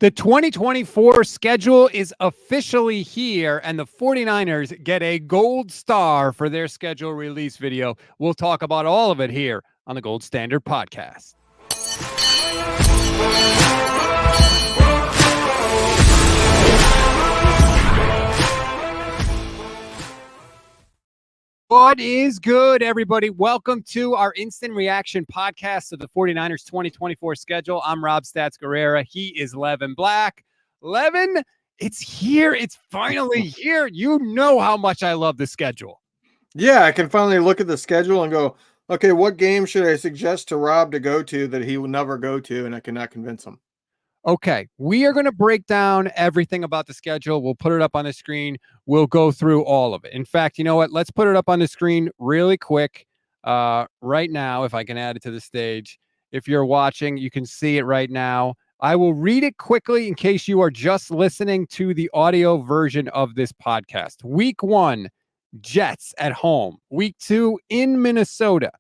The 2024 schedule is officially here, and the 49ers get a gold star for their schedule release video. We'll talk about all of it here on the Gold Standard Podcast. What is good, everybody? Welcome to our instant reaction podcast of the 49ers 2024 schedule. I'm Rob Stats Guerrera. He is Levin Black. Levin, it's here. It's finally here. You know how much I love the schedule. Yeah, I can finally look at the schedule and go, okay, what game should I suggest to Rob to go to that he will never go to, and I cannot convince him? Okay, we are going to break down everything about the schedule. We'll put it up on the screen. We'll go through all of it. In fact, you know what? Let's put it up on the screen really quick right now, if I can add it to the stage. If you're watching, you can see it right now. I will read it quickly in case you are just listening to the audio version of this podcast. Week 1, Jets at home. Week 2, in Minnesota.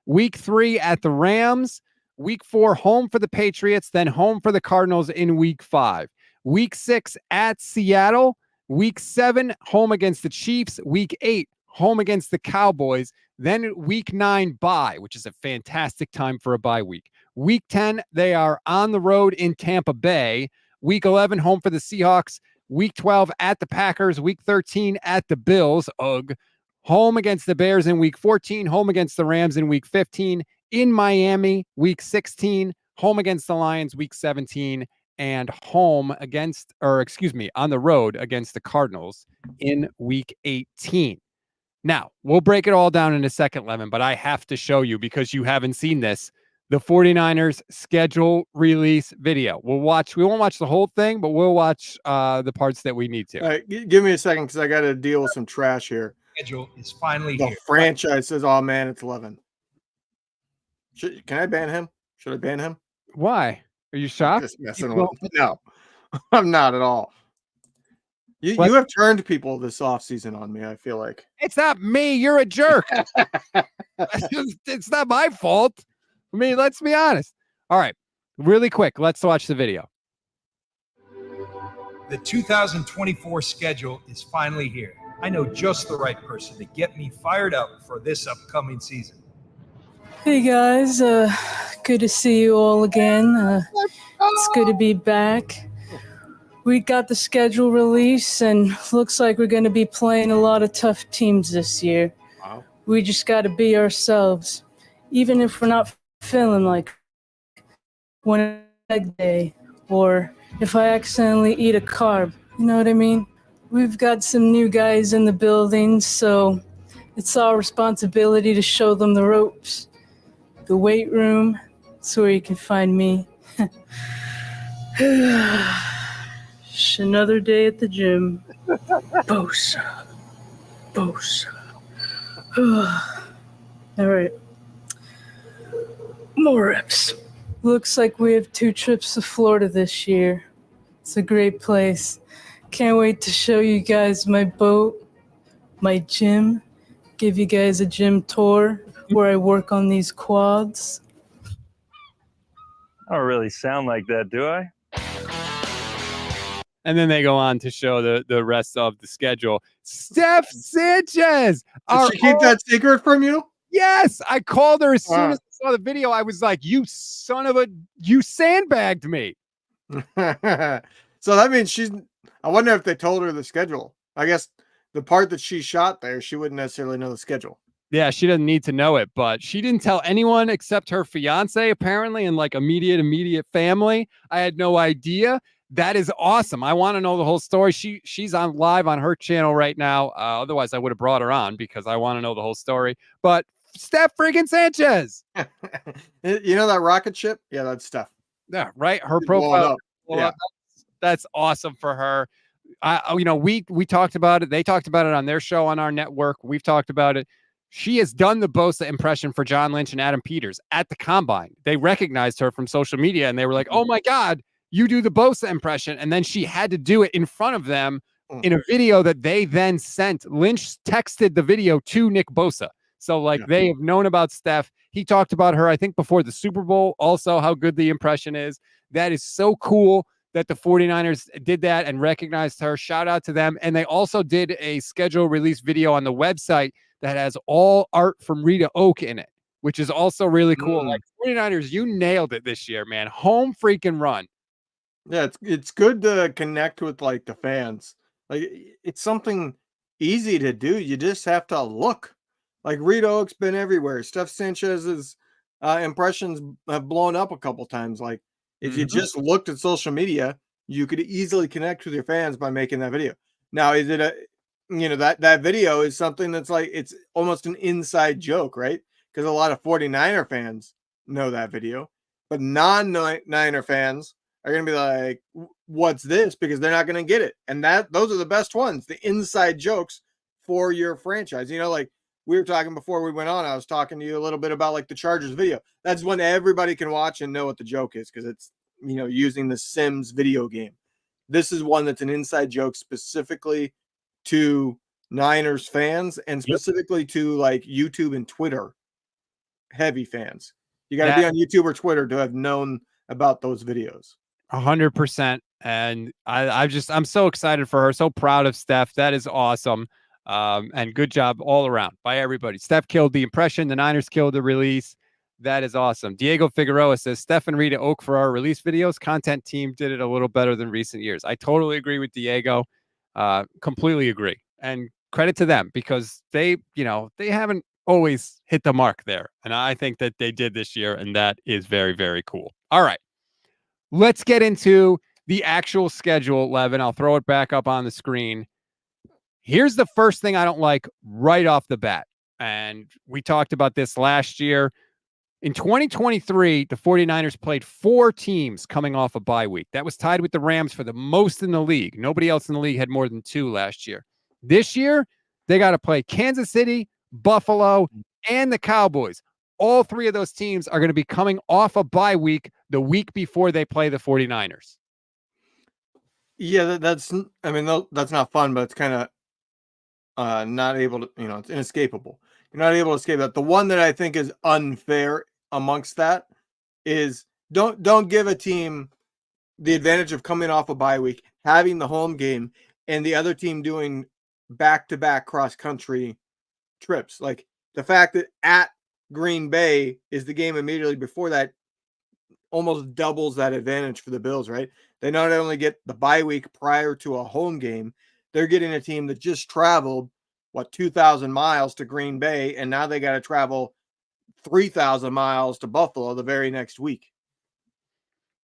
Week 3 at the Rams. Week 4, home for the Patriots, then home for the Cardinals in week 5. Week 6 at Seattle. Week 7, home against the Chiefs. Week 8, home against the Cowboys. Then week 9, bye, which is a fantastic time for a bye week. Week 10, they are on the road in Tampa Bay. Week 11, home for the Seahawks. Week 12, at the Packers. Week 13, at the Bills. Ugh. Home against the Bears in week 14. Home against the Rams in week 15. In Miami, week 16, home against the Lions, week 17, and on the road against the Cardinals in week 18. Now, we'll break it all down in a second, Levin, but I have to show you because you haven't seen this, the 49ers schedule release video. We won't watch the whole thing, but we'll watch the parts that we need to. All right, give me a second because I got to deal with some trash here. Schedule is finally the here. Franchise says, oh man, it's 11. Can I ban him? Should I ban him? Why? Are you shocked? Just messing with him. No, I'm not at all. You have turned people this offseason on me, I feel like. It's not me. You're a jerk. It's not my fault. I mean, let's be honest. All right. Really quick. Let's watch the video. The 2024 schedule is finally here. I know just the right person to get me fired up for this upcoming season. Hey guys, good to see you all again. It's good to be back. We got the schedule release and looks like we're going to be playing a lot of tough teams this year. Wow. We just got to be ourselves, even if we're not feeling like one egg day or if I accidentally eat a carb. You know what I mean? We've got some new guys in the building, so it's our responsibility to show them the ropes. The weight room, that's where you can find me. Another day at the gym. Bosa. All right. More reps. Looks like we have 2 trips to Florida this year. It's a great place. Can't wait to show you guys my boat, my gym, give you guys a gym tour where I work on these quads. I don't really sound like that, do I? And then they go on to show the rest of the schedule. Steph Sanchez. Did she keep that secret from you? Yes. I called her as soon as I saw the video. I was like, you sandbagged me. So that means I wonder if they told her the schedule. I guess the part that she shot there, she wouldn't necessarily know the schedule. Yeah, she doesn't need to know it, but she didn't tell anyone except her fiance, apparently, and like immediate family. I had no idea. That is awesome. I want to know the whole story. She's on live on her channel right now. Otherwise, I would have brought her on because I want to know the whole story. But Steph freaking Sanchez. You know that rocket ship? Yeah, that's Steph. Yeah, right. Her profile. Yeah. That's awesome for her. We talked about it. They talked about it on their show on our network. We've talked about it. She has done the Bosa impression for John Lynch and Adam Peters at the Combine. They recognized her from social media and they were like, oh my God, you do the Bosa impression. And then she had to do it in front of them in a video that they then sent. Lynch texted the video to Nick Bosa. So they have known about Steph. He talked about her, I think, before the Super Bowl, also how good the impression is. That is so cool. that the 49ers did that and recognized her. Shout out to them. And they also did a schedule release video on the website that has all art from Rita Oak in it, which is also really cool. Like 49ers, you nailed it this year, man. Home freaking run. Yeah, it's good to connect with like the fans. Like it's something easy to do. You just have to look. Like Rita Oak's been everywhere. Steph Sanchez's impressions have blown up a couple times. Like if you just looked at social media, you could easily connect with your fans by making that video. Now, is it that video is something that's like it's almost an inside joke, right? Because a lot of 49er fans know that video, but non-Niner fans are going to be like, what's this? Because they're not going to get it. And those are the best ones, the inside jokes for your franchise. Like we were talking before we went on, I was talking to you a little bit about like the Chargers video. That's when everybody can watch and know what the joke is because it's, using the Sims video game. This is one that's an inside joke specifically to Niners fans and specifically to like YouTube and Twitter heavy fans. You got to be on YouTube or Twitter to have known about those videos. 100%. And I'm so excited for her. So proud of Steph. That is awesome. And good job all around by everybody. Steph killed the impression. The Niners killed the release. That is awesome. Diego Figueroa says, Steph and Rita Oak for our release videos. Content team did it a little better than recent years. I totally agree with Diego. Completely agree. And credit to them because they haven't always hit the mark there. And I think that they did this year. And that is very, very cool. All right. Let's get into the actual schedule, Levin. I'll throw it back up on the screen. Here's the first thing I don't like right off the bat. And we talked about this last year. In 2023, the 49ers played 4 teams coming off a bye week. That was tied with the Rams for the most in the league. Nobody else in the league had more than 2 last year. This year, they got to play Kansas City, Buffalo, and the Cowboys. All 3 of those teams are going to be coming off a bye week the week before they play the 49ers. Yeah, that's not fun, but it's kind of not able to, it's inescapable. You're not able to escape that. The one that I think is unfair amongst that is don't give a team the advantage of coming off a bye week, having the home game, and the other team doing back-to-back cross-country trips. Like the fact that at Green Bay is the game immediately before that almost doubles that advantage for the Bills, right? They not only get the bye week prior to a home game, they're getting a team that just traveled 2,000 miles to Green Bay, and now they got to travel 3,000 miles to Buffalo the very next week.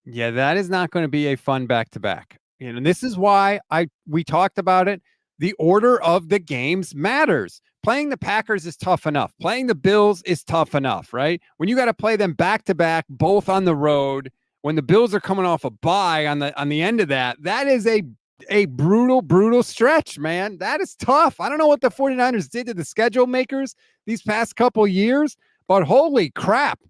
Yeah, that is not going to be a fun back-to-back. And this is why we talked about it. The order of the games matters. Playing the Packers is tough enough. Playing the Bills is tough enough, right? When you got to play them back-to-back, both on the road, when the Bills are coming off a bye on the end of that is a brutal stretch, man. That is tough. I don't know what the 49ers did to the schedule makers these past couple years, but holy crap.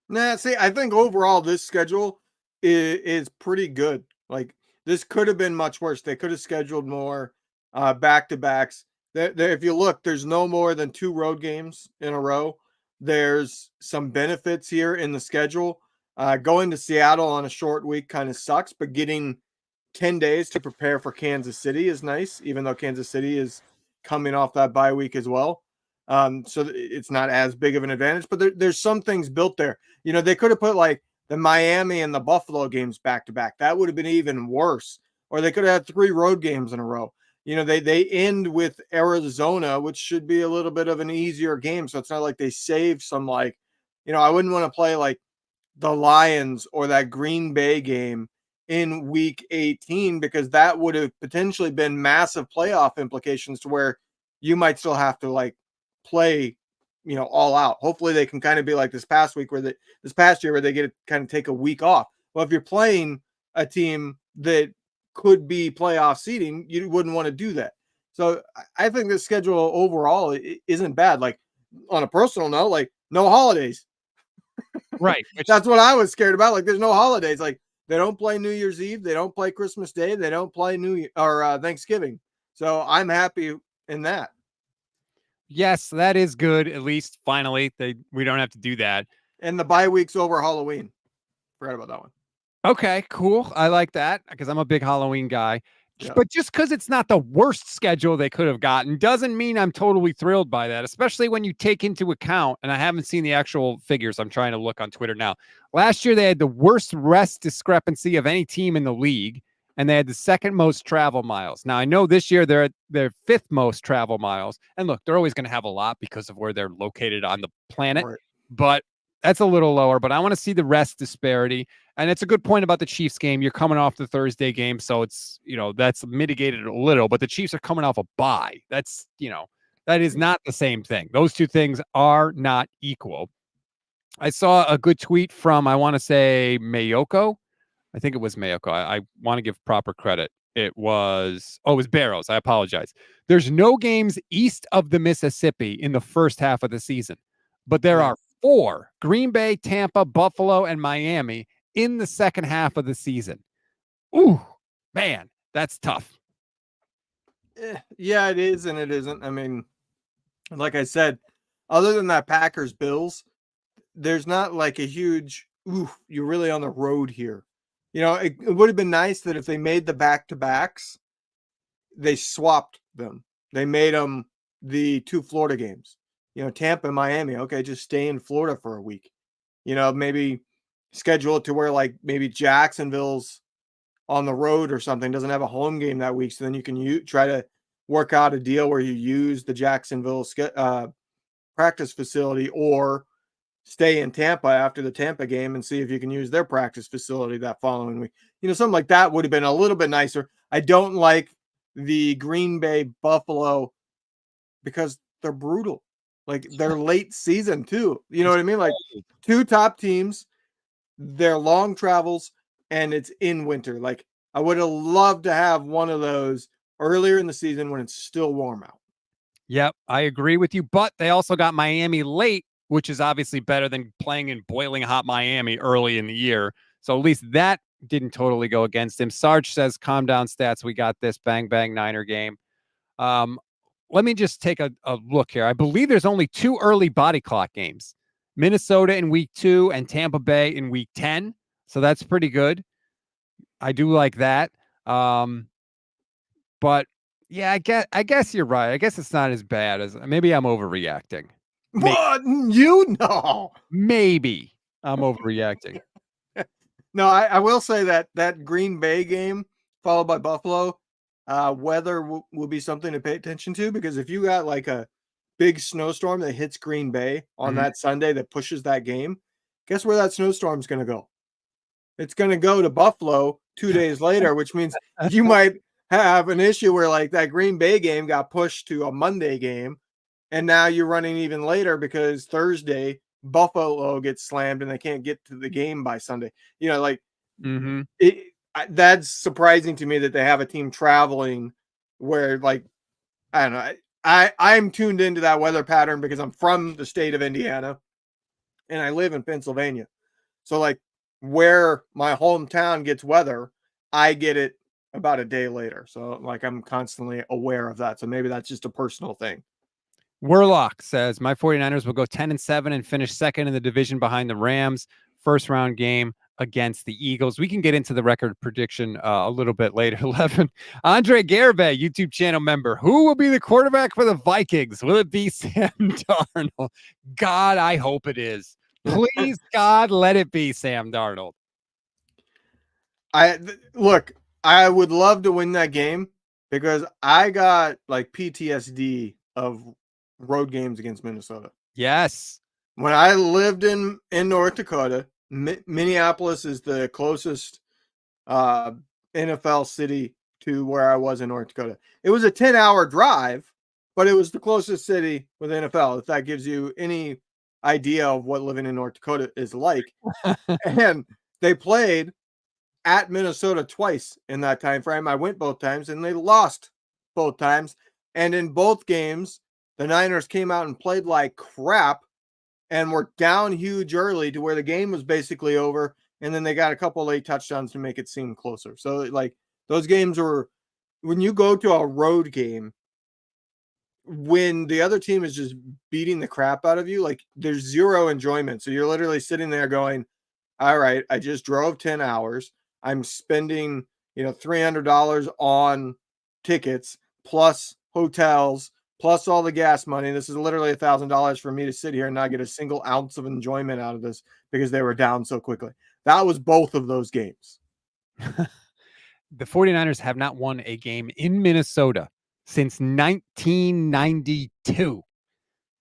Nah, see, I think overall this schedule is pretty good. Like this could have been much worse. They could have scheduled more back-to-backs. If you look, there's no more than 2 road games in a row. There's some benefits here in the schedule. Going to Seattle on a short week kind of sucks, but getting 10 days to prepare for Kansas City is nice, even though Kansas City is coming off that bye week as well. So it's not as big of an advantage, but there's some things built there. They could have put like the Miami and the Buffalo games back to back. That would have been even worse. Or they could have had 3 road games in a row. They end with Arizona, which should be a little bit of an easier game. So it's not like they saved some I wouldn't want to play like the Lions or that Green Bay game in week 18 because that would have potentially been massive playoff implications to where you might still have to play, all out. Hopefully they can kind of be like this past year where they get to kind of take a week off. Well, if you're playing a team that could be playoff seeding, you wouldn't want to do that. So I think the schedule overall isn't bad. Like on a personal note, no holidays. Right. That's what I was scared about. There's no holidays. They don't play New Year's Eve. They don't play Christmas Day. They don't play Thanksgiving. So I'm happy in that. Yes, that is good. At least finally, we don't have to do that. And the bye week's over Halloween. Forgot about that one. Okay, cool. I like that because I'm a big Halloween guy. Yeah. But just because it's not the worst schedule they could have gotten doesn't mean I'm totally thrilled by that, especially when you take into account, and I haven't seen the actual figures. I'm trying to look on Twitter now. Last year, they had the worst rest discrepancy of any team in the league, and they had the second most travel miles. Now, I know this year they're at their fifth most travel miles. And look, they're always going to have a lot because of where they're located on the planet, Right. but that's a little lower. But I want to see the rest disparity. And it's a good point about the Chiefs game. You're coming off the Thursday game, so it's, that's mitigated a little, but the Chiefs are coming off a bye. That's, that is not the same thing. Those two things are not equal. I saw a good tweet from, I want to say, Mayoko. I think it was Mayoko. I want to give proper credit. It was Barrows. I apologize. There's no games east of the Mississippi in the first half of the season, but there are 4: Green Bay, Tampa, Buffalo, and Miami in the second half of the season. Ooh, man, that's tough. Yeah, it is and it isn't. I mean, like I said, other than that Packers Bills, there's not like a huge, you're really on the road here. It would have been nice that if they made the back-to-backs, they swapped them. They made them the 2 Florida games. Tampa and Miami. Okay, just stay in Florida for a week. Maybe schedule it to where like maybe Jacksonville's on the road or something, doesn't have a home game that week. So then you can try to work out a deal where you use the Jacksonville practice facility or stay in Tampa after the Tampa game and see if you can use their practice facility that following week. Something like that would have been a little bit nicer. I don't like the Green Bay Buffalo because they're brutal. Like they're late season too. You know what I mean? Like 2 top teams, they're long travels, and it's in winter. Like I would have loved to have one of those earlier in the season when it's still warm out. Yep, I agree with you. But they also got Miami late, which is obviously better than playing in boiling hot Miami early in the year. So at least that didn't totally go against him. Sarge says, calm down, stats. We got this. Bang, bang, Niner game. Let me just take a look here. I believe there's only 2 early body clock games. Minnesota in week 2 and Tampa Bay in week 10. So that's pretty good. I do like that. But yeah, I guess you're right. I guess it's not as bad as maybe I'm overreacting. What? Maybe I'm overreacting. No, I will say that Green Bay game followed by Buffalo, weather will be something to pay attention to, because if you got like a big snowstorm that hits Green Bay on that Sunday that pushes that game, guess where that snowstorm's going to go? It's going to go to Buffalo 2 days later, which means you might have an issue where like that Green Bay game got pushed to a Monday game, and now you're running even later because Thursday Buffalo gets slammed and they can't get to the game by Sunday. That's surprising to me that they have a team traveling where, like, I don't know. I'm tuned into that weather pattern because I'm from the state of Indiana and I live in Pennsylvania. So like where my hometown gets weather, I get it about a day later. So like I'm constantly aware of that. So maybe that's just a personal thing. Werlock says my 49ers will go 10-7 and finish second in the division behind the Rams. First round game against the Eagles. We can get into the record prediction a little bit later. 11. Andre Garibay, YouTube channel member. Who will be the quarterback for the Vikings? Will it be Sam Darnold? God, I hope it is. Please, God, let it be Sam Darnold. I would love to win that game because I got like PTSD of road games against Minnesota. Yes. When I lived in North Dakota, Minneapolis is the closest NFL city to where I was in North Dakota. It was a 10-hour drive, but it was the closest city with NFL, if that gives you any idea of what living in North Dakota is like. And they played at Minnesota twice in that time frame. I went both times and they lost both times. And in both games, the Niners came out and played like crap and were down huge early to where the game was basically over. And then they got a couple late touchdowns to make it seem closer. So like those games were, when you go to a road game, when the other team is just beating the crap out of you, like there's zero enjoyment. So you're literally sitting there going, all right, I just drove 10 hours. I'm spending, $300 on tickets plus hotels plus all the gas money. This is literally $1,000 for me to sit here and not get a single ounce of enjoyment out of this because they were down so quickly. That was both of those games. The 49ers have not won a game in Minnesota since 1992.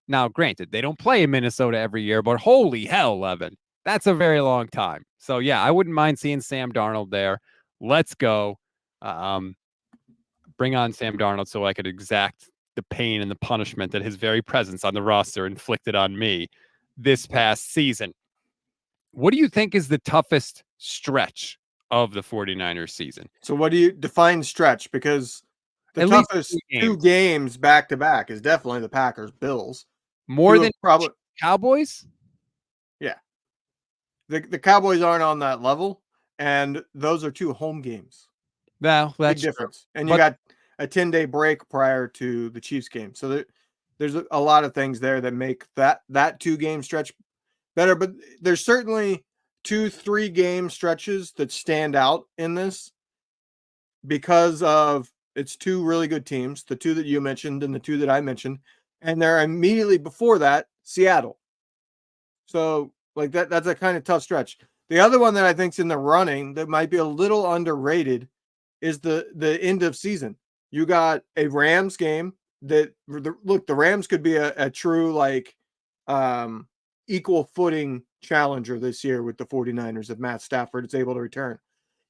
Now, granted, they don't play in Minnesota every year, but holy hell, Levin, that's a very long time. So, yeah, I wouldn't mind seeing Sam Darnold there. Let's go. Bring on Sam Darnold so I could exact the pain and the punishment that his very presence on the roster inflicted on me this past season. What do you think is the toughest stretch of the 49ers season? So what do you define stretch? Because the At least toughest 2 two games back to back is definitely the Packers Bills. More than probably Cowboys? Yeah. The Cowboys aren't on that level, and those are 2 home games. Well, Big that's difference. True. And you got a 10-day break prior to the Chiefs game. So there's a lot of things there that make that 2-game stretch better, but there's certainly 2-3 game stretches that stand out in this because of it's 2 really good teams, the 2 that you mentioned and the 2 that I mentioned, and they're immediately before that Seattle. So like that's a kind of tough stretch. The other one that I think's in the running that might be a little underrated is the end of season. You got a Rams game that look, the Rams could be a true like equal footing challenger this year with the 49ers if Matt Stafford is able to return.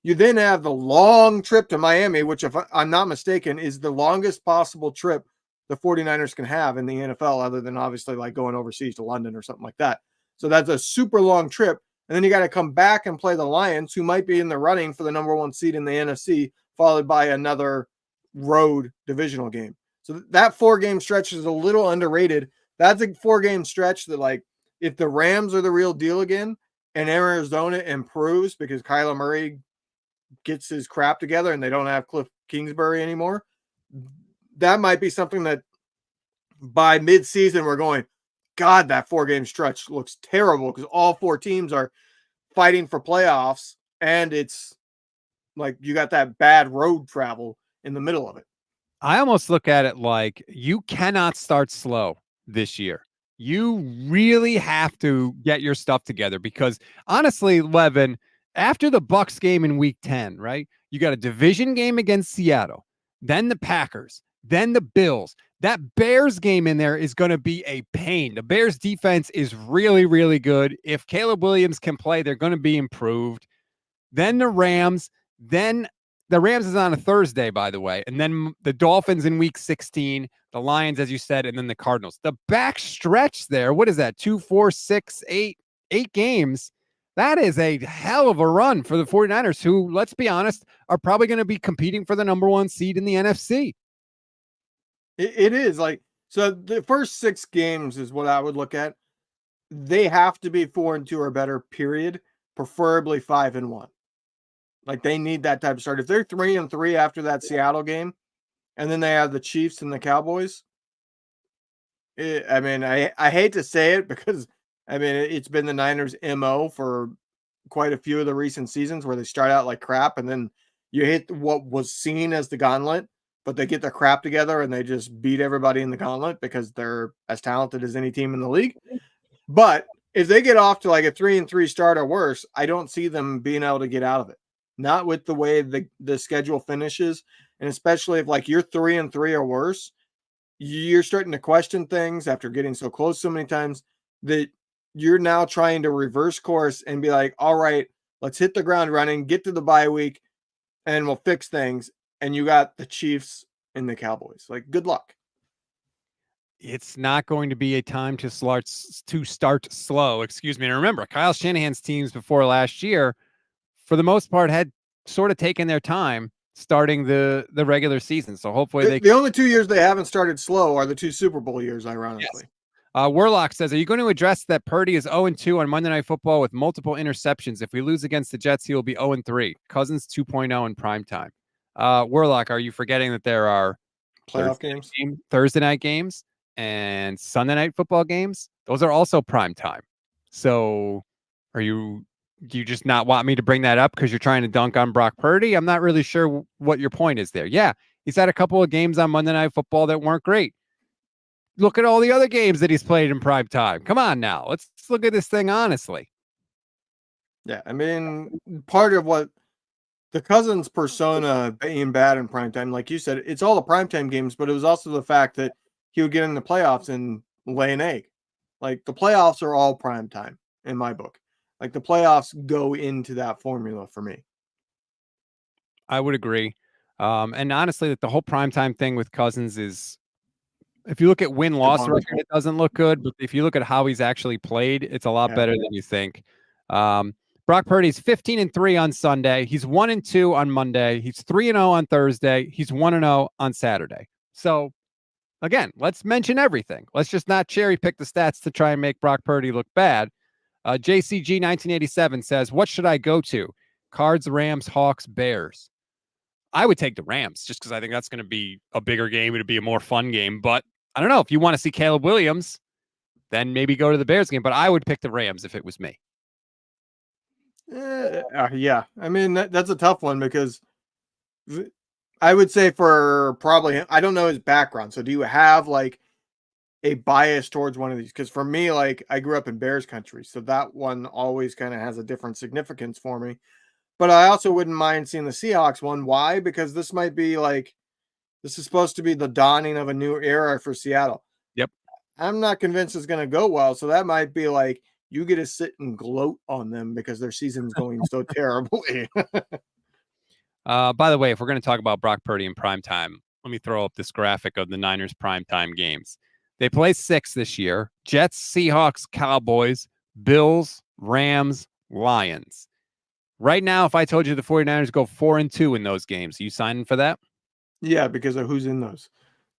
You then have the long trip to Miami, which if I'm not mistaken is the longest possible trip the 49ers can have in the NFL, other than obviously like going overseas to London or something like that. So that's a super long trip. And then you got to come back and play the Lions, who might be in the running for the number 1 seed in the NFC, followed by another road divisional game. So that 4-game stretch is a little underrated. That's a 4-game stretch that, like, if the Rams are the real deal again and Arizona improves because Kyler Murray gets his crap together and they don't have Cliff Kingsbury anymore, that might be something that by mid-season we're going, God, that 4-game stretch looks terrible because all 4 teams are fighting for playoffs, and it's like you got that bad road travel in the middle of it. I almost look at it like you cannot start slow this year. You really have to get your stuff together because honestly, Levin, after the Bucs game in week 10, right? You got a division game against Seattle, then the Packers, then the Bills. That Bears game in there is going to be a pain. The Bears defense is really, really good. If Caleb Williams can play, they're going to be improved. Then the Rams, then the Rams is on a Thursday, by the way, and then the Dolphins in week 16, the Lions, as you said, and then the Cardinals. The back stretch there, what is that? 2, 4, 6, 8 games. That is a hell of a run for the 49ers, who, let's be honest, are probably going to be competing for the number 1 seed in the NFC. It is like, so the first 6 games is what I would look at. They have to be 4-2 or better, period. Preferably 5-1. Like they need that type of start. If they're 3-3 after that Seattle game, and then they have the Chiefs and the Cowboys, I hate to say it because it's been the Niners' MO for quite a few of the recent seasons where they start out like crap and then you hit what was seen as the gauntlet, but they get their crap together and they just beat everybody in the gauntlet because they're as talented as any team in the league. But if they get off to like a 3-3 start or worse, I don't see them being able to get out of it. Not with the way the schedule finishes. And especially if like you're 3-3 or worse, you're starting to question things after getting so close so many times that you're now trying to reverse course and be like, all right, let's hit the ground running, get to the bye week, and we'll fix things. And you got the Chiefs and the Cowboys. Like, good luck. It's not going to be a time to start slow. Excuse me. And remember, Kyle Shanahan's teams before last year, for the most part, had sort of taken their time starting the regular season. So hopefully the only 2 years they haven't started slow are the 2 Super Bowl years, ironically. Yes. Warlock says, are you going to address that Purdy is 0-2 on Monday Night Football with multiple interceptions? If we lose against the Jets, he will be 0-3. Cousins 2.0 in primetime. Warlock, are you forgetting that there are playoff games, Thursday night games, and Sunday Night Football games? Those are also primetime. So are you Do you just not want me to bring that up because you're trying to dunk on Brock Purdy? I'm not really sure what your point is there. Yeah, he's had a couple of games on Monday Night Football that weren't great. Look at all the other games that he's played in prime time. Come on now. Let's look at this thing honestly. Yeah, I mean, part of what the Cousins persona being bad in primetime, like you said, it's all the primetime games, but it was also the fact that he would get in the playoffs and lay an egg. Like the playoffs are all primetime in my book. Like the playoffs go into that formula for me. I would agree. And honestly, like the whole primetime thing with Cousins is, if you look at win-loss record, it doesn't look good. But if you look at how he's actually played, it's a lot better than you think. Brock Purdy's 15-3 on Sunday. He's 1-2 on Monday. He's 3-0 on Thursday. He's 1-0 on Saturday. So, again, let's mention everything. Let's just not cherry pick the stats to try and make Brock Purdy look bad. JCG 1987 says, what should I go to? Cards, Rams, Hawks, Bears. I would take the Rams just because I think that's going to be a bigger game. It'd be a more fun game. But I don't know. If you want to see Caleb Williams, then maybe go to the Bears game. But I would pick the Rams if it was me. Yeah. I mean, that's a tough one because I would say for probably, I don't know his background. So do you have like a bias towards one of these? Because for me, like I grew up in Bears country. So that one always kind of has a different significance for me. But I also wouldn't mind seeing the Seahawks one. Why? Because this might be like, this is supposed to be the dawning of a new era for Seattle. Yep. I'm not convinced it's going to go well. So that might be like, you get to sit and gloat on them because their season's going so terribly. By the way, if we're going to talk about Brock Purdy in primetime, let me throw up this graphic of the Niners primetime games. They play 6 this year. Jets, Seahawks, Cowboys, Bills, Rams, Lions. Right now, if I told you the 49ers go 4-2 in those games, are you signing for that? Yeah, because of who's in those.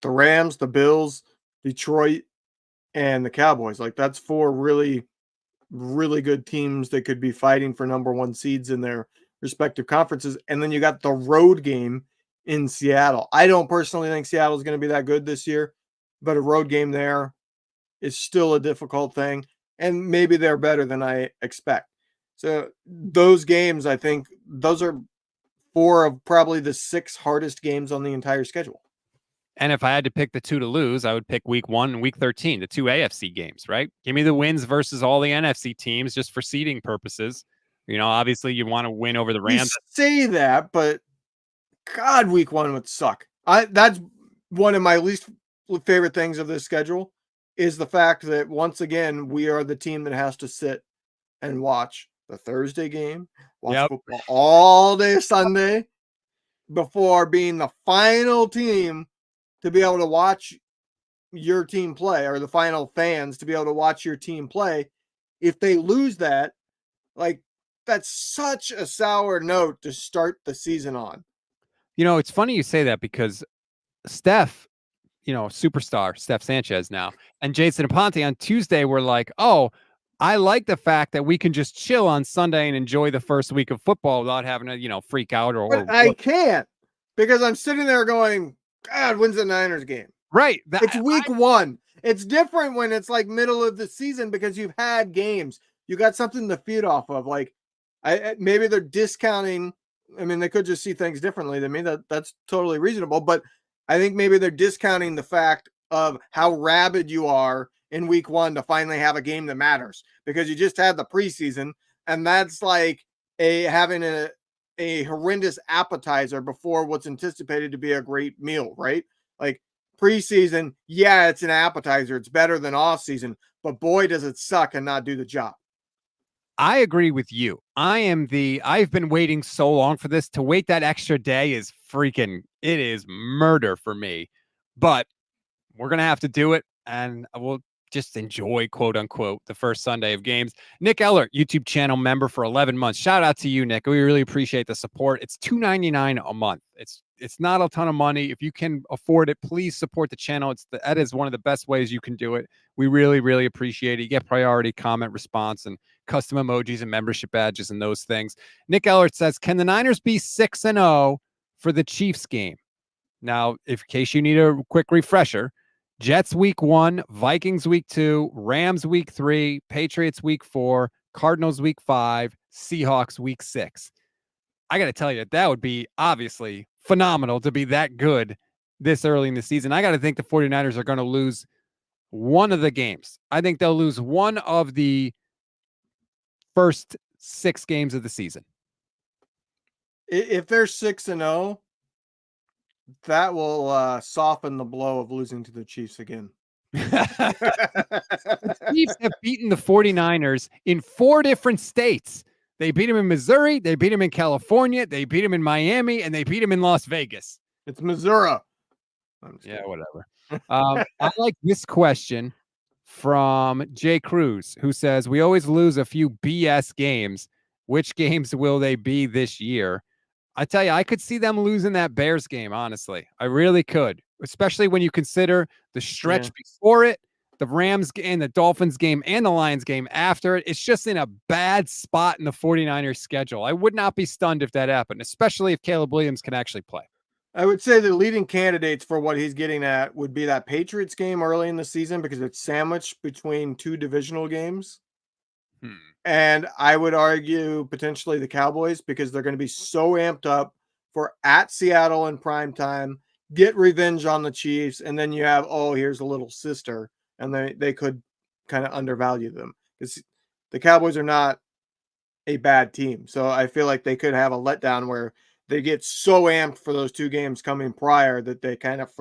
The Rams, the Bills, Detroit, and the Cowboys. Like that's 4 really, really good teams that could be fighting for number 1 seeds in their respective conferences. And then you got the road game in Seattle. I don't personally think Seattle is going to be that good this year, but a road game there is still a difficult thing. And maybe they're better than I expect. So those games, I think those are 4 of probably the 6 hardest games on the entire schedule. And if I had to pick the 2 to lose, I would pick week 1 and week 13, the 2 AFC games, right? Give me the wins versus all the NFC teams just for seeding purposes. You know, obviously you want to win over the Rams. You say that, but God, week 1 would suck. That's one of my least favorite things of this schedule is the fact that once again, we are the team that has to sit and watch the Thursday game, watch football all day Sunday before being the final team to be able to watch your team play, or the final fans to be able to watch your team play. If they lose that, like that's such a sour note to start the season on. You know, it's funny you say that because Steph, you know, superstar Steph Sanchez now, and Jason Aponte on Tuesday were like, oh, I like the fact that we can just chill on Sunday and enjoy the first week of football without having to, you know, freak out But I can't because I'm sitting there going, God, when's the Niners game? Right. It's week 1. It's different when it's like middle of the season because you've had games. You got something to feed off of. Like maybe they're discounting. I mean, they could just see things differently than me. That's totally reasonable. But I think maybe they're discounting the fact of how rabid you are in week 1 to finally have a game that matters because you just had the preseason, and that's like having a horrendous appetizer before what's anticipated to be a great meal, right? Like preseason, yeah, it's an appetizer. It's better than off season, but boy, does it suck and not do the job. I agree with you. I've been waiting so long for this. To wait that extra day is it is murder for me, but we're going to have to do it. And we'll just enjoy, quote unquote, the first Sunday of games. Nick Ellert, YouTube channel member for 11 months. Shout out to you, Nick. We really appreciate the support. It's $2.99 a month. It's not a ton of money. If you can afford it, please support the channel. That is one of the best ways you can do it. We really, really appreciate it. You get priority comment response and custom emojis and membership badges and those things. Nick Ellert says, can the Niners be 6-0 for the Chiefs game? Now, in case you need a quick refresher, Jets week 1, Vikings week 2, Rams week 3, Patriots week 4, Cardinals week 5, Seahawks week 6. I got to tell you, that would be obviously phenomenal to be that good this early in the season. I got to think the 49ers are going to lose one of the games. I think they'll lose one of the first 6 games of the season. If they're 6-0, that will soften the blow of losing to the Chiefs again. The Chiefs have beaten the 49ers in 4 different states. They beat them in Missouri, they beat them in California, they beat them in Miami, and they beat them in Las Vegas. It's Missouri. Yeah, whatever. I like this question from Jay Cruz, who says, we always lose a few BS games. Which games will they be this year? I tell you, I could see them losing that Bears game, honestly. I really could, especially when you consider the stretch before it, the Rams and the Dolphins game and the Lions game after it. It's just in a bad spot in the 49ers schedule. I would not be stunned if that happened, especially if Caleb Williams can actually play. I would say the leading candidates for what he's getting at would be that Patriots game early in the season because it's sandwiched between 2 divisional games. And I would argue potentially the Cowboys because they're going to be so amped up for at Seattle in prime time, get revenge on the Chiefs, and then you have, here's a little sister, and they could kind of undervalue them because the Cowboys are not a bad team. So I feel like they could have a letdown where they get so amped for those 2 games coming prior that they kind of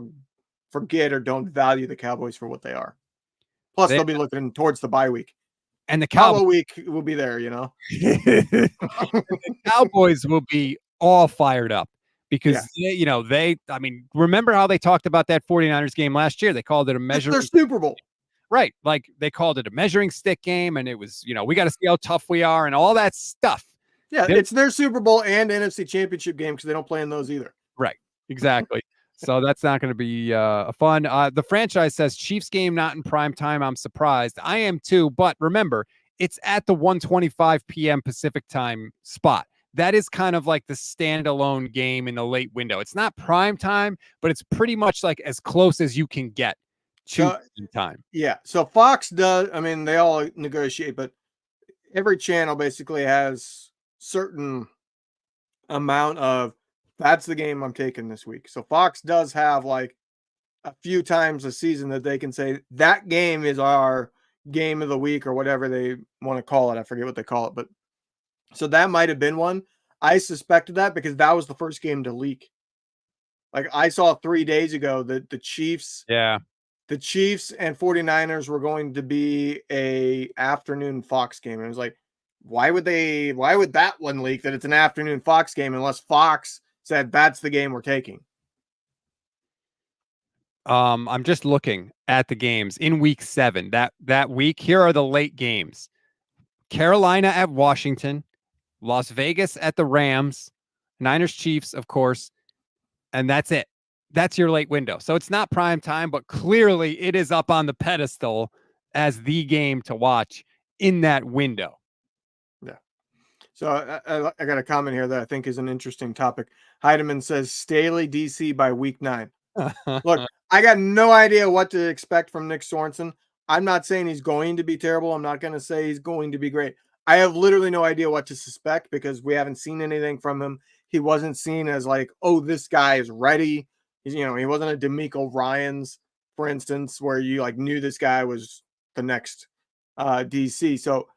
forget or don't value the Cowboys for what they are. Plus, they'll be looking towards the bye week. And the Cowboys week will be there, the Cowboys will be all fired up because remember how they talked about that 49ers game last year? They called it a measuring their Super Bowl. Right. Like they called it a measuring stick game, and it was, we got to see how tough we are and all that stuff. Yeah, it's their Super Bowl and NFC Championship game because they don't play in those either. Right. Exactly. So that's not going to be fun. The franchise says Chiefs game not in prime time. I'm surprised. I am too. But remember, it's at the 1:25 p.m. Pacific time spot. That is kind of like the standalone game in the late window. It's not prime time, but it's pretty much like as close as you can get to time. Yeah. So Fox does. I mean, they all negotiate, but every channel basically has certain amount of. That's the game I'm taking this week. So Fox does have like a few times a season that they can say that game is our game of the week or whatever they want to call it. I forget what they call it, but so that might have been one. I suspected that because that was the first game to leak. Like I saw 3 days ago that the Chiefs and 49ers were going to be a afternoon Fox game. And it was like, why would that one leak that it's an afternoon Fox game unless Fox said that's the game we're taking? I'm just looking at the games in week 7. That week, here are the late games. Carolina at Washington, Las Vegas at the Rams, Niners Chiefs, of course, and that's it. That's your late window. So it's not prime time, but clearly it is up on the pedestal as the game to watch in that window. Yeah. So I got a comment here that I think is an interesting topic. Heidemann says Staley DC by week 9. Look, I got no idea what to expect from Nick Sorensen. I'm not saying he's going to be terrible. I'm not going to say he's going to be great. I have literally no idea what to suspect because we haven't seen anything from him. He wasn't seen as like, this guy is ready. He wasn't a D'Amico Ryans, for instance, where you like knew this guy was the next DC. So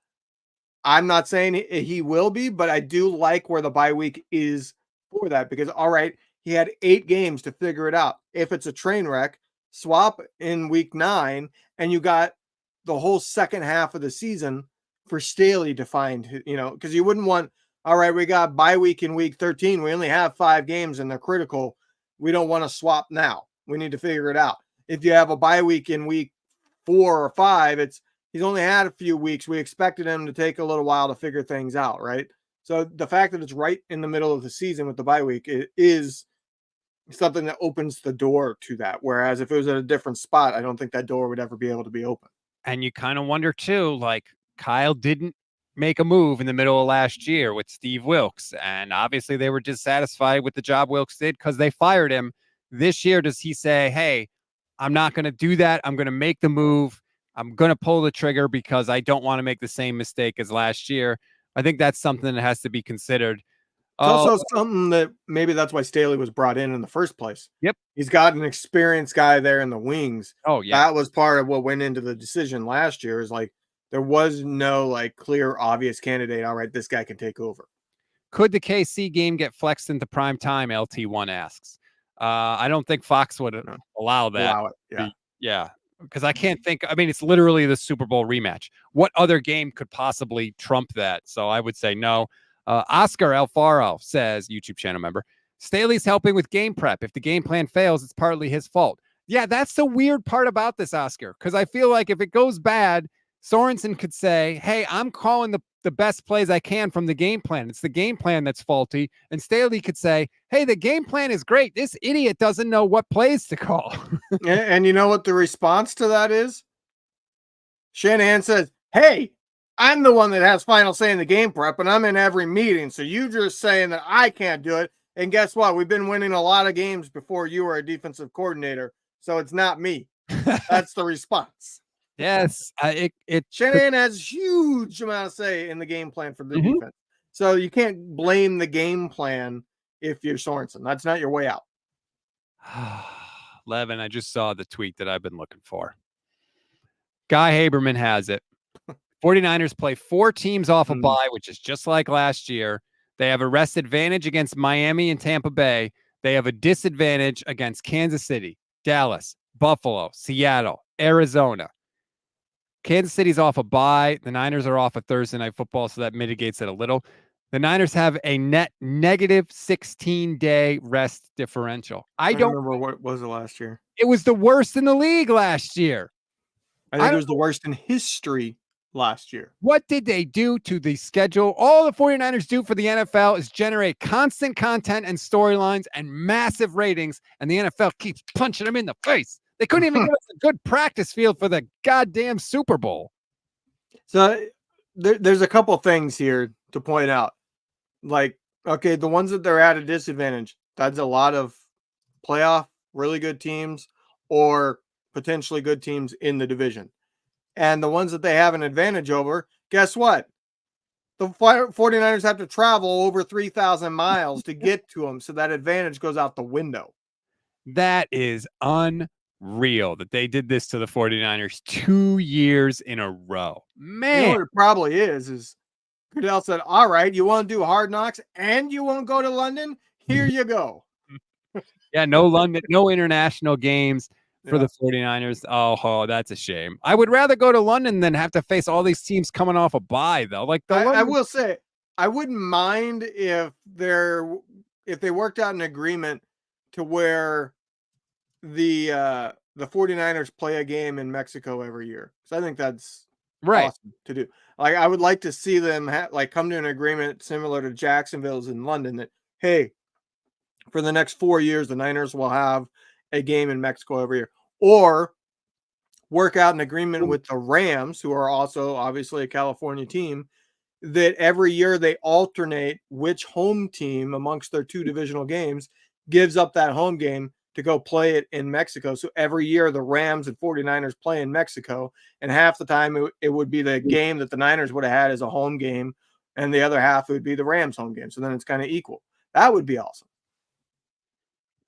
I'm not saying he will be, but I do like where the bye week is for that because, all right, he had 8 games to figure it out. If it's a train wreck, swap in week 9, and you got the whole second half of the season for Staley to find, because you wouldn't want, all right, we got bye week in week 13. We only have 5 games and they're critical. We don't want to swap now. We need to figure it out. If you have a bye week in week 4 or 5, he's only had a few weeks. We expected him to take a little while to figure things out, right? So the fact that it's right in the middle of the season with the bye week is something that opens the door to that. Whereas if it was at a different spot, I don't think that door would ever be able to be open. And you kind of wonder too, like Kyle didn't make a move in the middle of last year with Steve Wilkes. And obviously they were dissatisfied with the job Wilkes did because they fired him. This year, does he say, hey, I'm not going to do that. I'm going to make the move. I'm going to pull the trigger because I don't want to make the same mistake as last year. I think that's something that has to be considered. It's also something that maybe that's why Staley was brought in the first place. Yep. He's got an experienced guy there in the wings. Oh, yeah. That was part of what went into the decision last year, is like there was no like clear, obvious candidate. All right, this guy can take over. Could the KC game get flexed into prime time? LT1 asks. I don't think Fox would allow that. Allow it. Yeah. Yeah. Because I can't think. I mean, it's literally the Super Bowl rematch. What other game could possibly trump that? So I would say no. Oscar Alfaro says, YouTube channel member, Staley's helping with game prep. If the game plan fails, it's partly his fault. Yeah, that's the weird part about this, Oscar, because I feel like if it goes bad, Sorensen could say, hey, I'm calling the best plays I can from the game plan. It's the game plan that's faulty. And Staley could say, hey, the game plan is great. This idiot doesn't know what plays to call. And you know what the response to that is? Shanahan says, hey, I'm the one that has final say in the game prep, and I'm in every meeting. So you just saying that I can't do it. And guess what? We've been winning a lot of games before you were a defensive coordinator. So it's not me. That's the response. Yes. Shanahan has huge amount of say in the game plan for the defense. So you can't blame the game plan if you're Sorensen. That's not your way out. Levin, I just saw the tweet that I've been looking for. Guy Haberman has it. 49ers play 4 teams off a bye, which is just like last year. They have a rest advantage against Miami and Tampa Bay. They have a disadvantage against Kansas City, Dallas, Buffalo, Seattle, Arizona. Kansas City's off a bye. The Niners are off a Thursday Night Football, so that mitigates it a little. The Niners have a net negative 16-day rest differential. I don't remember what was it last year. It was the worst in the league last year. I think it was the worst in history last year. What did they do to the schedule? All the 49ers do for the NFL is generate constant content and storylines and massive ratings, and the NFL keeps punching them in the face. They couldn't even give us a good practice field for the goddamn Super Bowl. So there's a couple things here to point out. Like, okay, the ones that they're at a disadvantage, that's a lot of playoff, really good teams or potentially good teams in the division. And the ones that they have an advantage over, guess what? The 49ers have to travel over 3,000 miles to get to them. So that advantage goes out the window. That is unreal that they did this to the 49ers 2 years in a row. Man. You know what it probably is Goodell said, all right, you want to do Hard Knocks and you want to go to London? Here you go. Yeah, no London, no international games for the 49ers. Oh, that's a shame. I would rather go to London than have to face all these teams coming off a bye, though. Like I will say, I wouldn't mind if they worked out an agreement to where the 49ers play a game in Mexico every year. So I think that's awesome to do. Like, I would like to see them come to an agreement similar to Jacksonville's in London that, hey, for the next 4 years, the Niners will have a game in Mexico every year. Or work out an agreement with the Rams, who are also obviously a California team, that every year they alternate which home team amongst their 2 divisional games gives up that home game to go play it in Mexico. So every year the Rams and 49ers play in Mexico, and half the time it would be the game that the Niners would have had as a home game, and the other half would be the Rams home game. So then it's kind of equal. That would be awesome.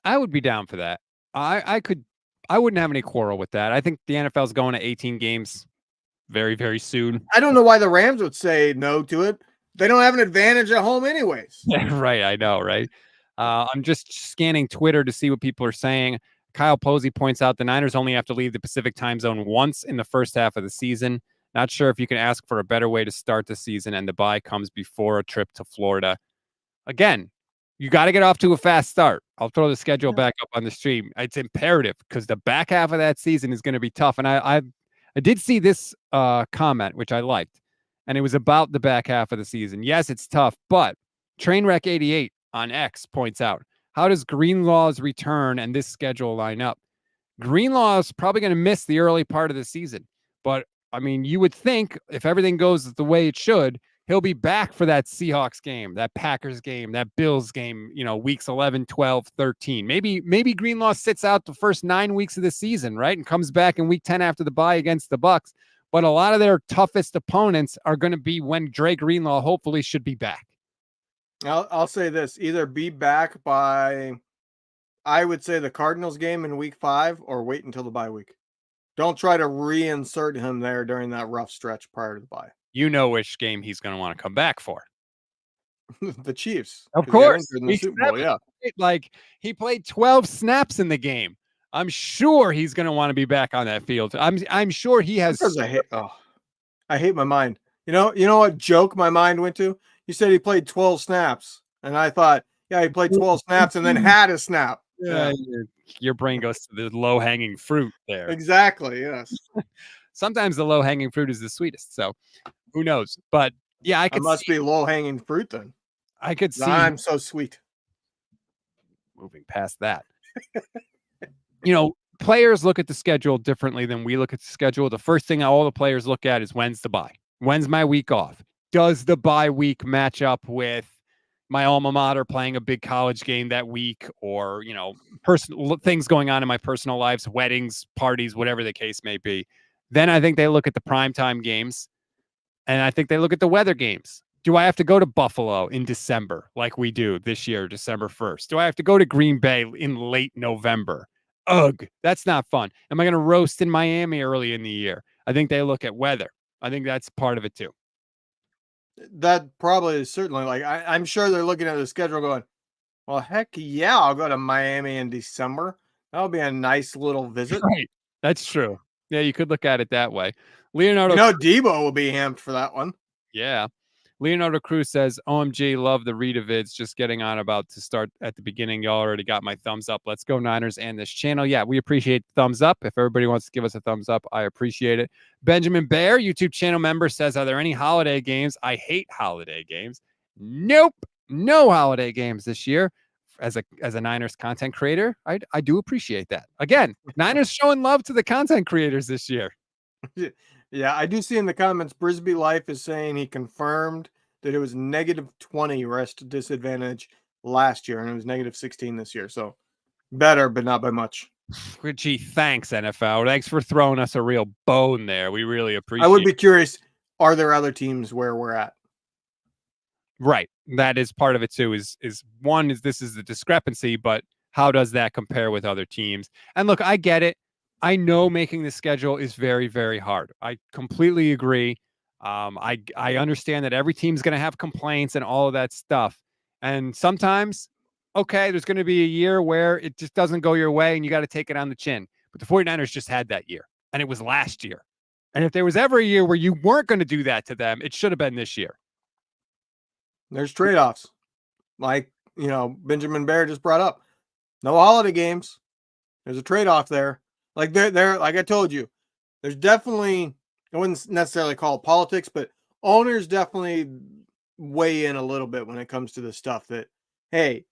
I would be down for that. I wouldn't have any quarrel with that. I think the NFL is going to 18 games very, very soon. I don't know why the Rams would say no to it. They don't have an advantage at home anyways. Right. I know. Right. I'm just scanning Twitter to see what people are saying. Kyle Posey points out the Niners only have to leave the Pacific time zone once in the first half of the season. Not sure if you can ask for a better way to start the season, and the bye comes before a trip to Florida. Again, you got to get off to a fast start. I'll throw the schedule back up on the stream. It's imperative because the back half of that season is going to be tough. And I did see this comment, which I liked, and it was about the back half of the season. Yes, it's tough, but Trainwreck88 on X points out, how does Greenlaw's return and this schedule line up? Greenlaw is probably going to miss the early part of the season, but I mean, you would think if everything goes the way it should, he'll be back for that Seahawks game, that Packers game, that Bills game, weeks 11, 12, 13. Maybe Greenlaw sits out the first 9 weeks of the season, right? And comes back in week 10 after the bye against the Bucks. but a lot of their toughest opponents are going to be when Dre Greenlaw hopefully should be back. I'll say this: either be back by, I would say, the Cardinals game in week 5, or wait until the bye week. Don't try to reinsert him there during that rough stretch prior to the bye. You know which game he's going to want to come back for. The Chiefs, Of 'cause he got course. injured in the Super Bowl. Yeah, Like, he played 12 snaps in the game. I'm sure he's going to want to be back on that field. I'm sure he has. because I hate my mind. You know what joke my mind went to? You said he played 12 snaps, and I thought, yeah, he played 12 snaps and then had a snap. Yeah, your brain goes to the low hanging fruit there. Exactly. Yes. Sometimes the low hanging fruit is the sweetest. So who knows? But yeah, I must be low hanging fruit then. I could see I'm so sweet. moving past that. Players look at the schedule differently than we look at the schedule. The first thing all the players look at is when's the bye? When's my week off? Does the bye week match up with my alma mater playing a big college game that week, or, personal things going on in my personal lives, weddings, parties, whatever the case may be? Then I think they look at the primetime games, and I think they look at the weather games. Do I have to go to Buffalo in December like we do this year, December 1st? Do I have to go to Green Bay in late November? Ugh, that's not fun. Am I going to roast in Miami early in the year? I think they look at weather. I think that's part of it too. That probably is certainly, like, I'm sure they're looking at the schedule going, well, heck yeah, I'll go to Miami in December. That'll be a nice little visit. Right. That's true. Yeah, you could look at it that way. Leonardo, Debo will be amped for that one. Yeah. Leonardo Cruz says, OMG, love the Rita vids. Just getting on about to start at the beginning. Y'all already got my thumbs up. Let's go Niners and this channel. Yeah, we appreciate the thumbs up. If everybody wants to give us a thumbs up, I appreciate it. Benjamin Bear, YouTube channel member, says, are there any holiday games? I hate holiday games. Nope. No holiday games this year. As a Niners content creator, I do appreciate that. Again, Niners showing love to the content creators this year. Yeah, I do see in the comments, Brisbee Life is saying he confirmed that it was -20 rest disadvantage last year, and it was -16 this year. So better, but not by much. Gee, thanks, NFL. Thanks for throwing us a real bone there. We really appreciate it. I would be curious, are there other teams where we're at? Right. That is part of it too, is this is the discrepancy, but how does that compare with other teams? And look, I get it. I know making the schedule is very, very hard. I completely agree. I understand that every team's going to have complaints and all of that stuff. And sometimes, okay, there's going to be a year where it just doesn't go your way and you got to take it on the chin. But the 49ers just had that year, and it was last year. And if there was ever a year where you weren't going to do that to them, it should have been this year. There's trade-offs. Like, Benjamin Bear just brought up. No holiday games. There's a trade-off there. Like they're like I told you, there's definitely, I wouldn't necessarily call it politics, but owners definitely weigh in a little bit when it comes to the stuff that, hey,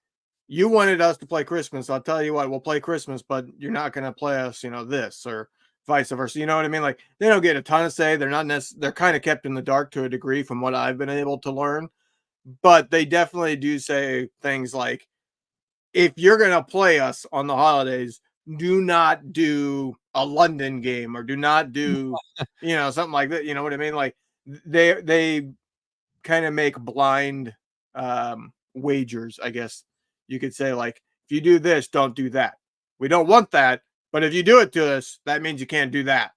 you wanted us to play Christmas. I'll tell you what, we'll play Christmas, but you're not going to play us, this, or vice versa. You know what I mean? Like, they don't get a ton of say. They're not they're kind of kept in the dark to a degree from what I've been able to learn, but they definitely do say things like, if you're going to play us on the holidays, do not do a London game, or do not do, something like that. You know what I mean? Like, they kind of make blind wagers, I guess you could say. Like, if you do this, don't do that. We don't want that, but if you do it to us, that means you can't do that.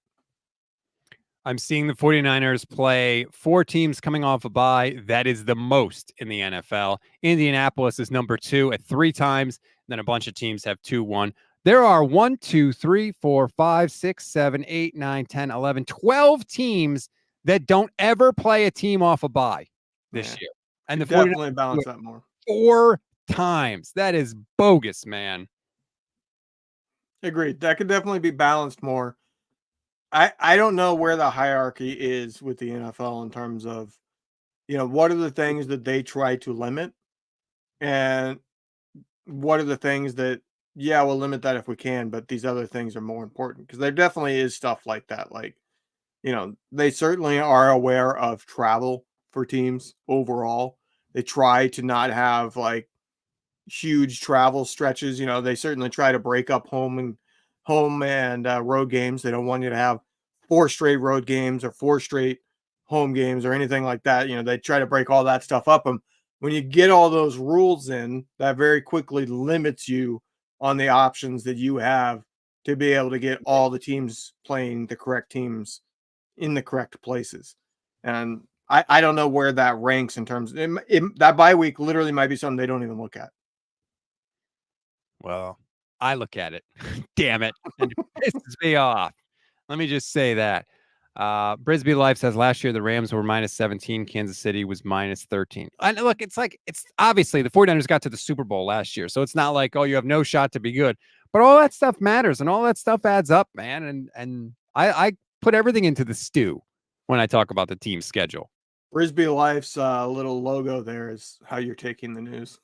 I'm seeing the 49ers play 4 teams coming off a bye. That is the most in the NFL. Indianapolis is number 2 at 3 times. Then a bunch of teams have 2-1. There are 1, 2, 3, 4, 5, 6, 7, 8, 9, 10, 11, 12 teams that don't ever play a team off a bye this year. And the definitely balance that more. 4 times. That is bogus, man. Agreed. That could definitely be balanced more. I don't know where the hierarchy is with the NFL in terms of, what are the things that they try to limit, and what are the things that, yeah, we'll limit that if we can, but these other things are more important, because there definitely is stuff like that. Like, they certainly are aware of travel for teams overall. They try to not have like huge travel stretches. They certainly try to break up home and road games. They don't want you to have 4 straight road games or 4 straight home games or anything like that. They try to break all that stuff up. And when you get all those rules in, that very quickly limits you on the options that you have to be able to get all the teams playing the correct teams in the correct places. And I don't know where that ranks in terms of that bye week literally might be something they don't even look at. Well, I look at it. Damn it. And it pisses me off. Let me just say that. Brisbee Life says last year the Rams were -17. Kansas City was -13. And look, it's obviously the 49ers got to the Super Bowl last year. So it's not like, oh, you have no shot to be good. But all that stuff matters and all that stuff adds up, man. And I put everything into the stew when I talk about the team schedule. Brisbee Life's little logo there is how you're taking the news.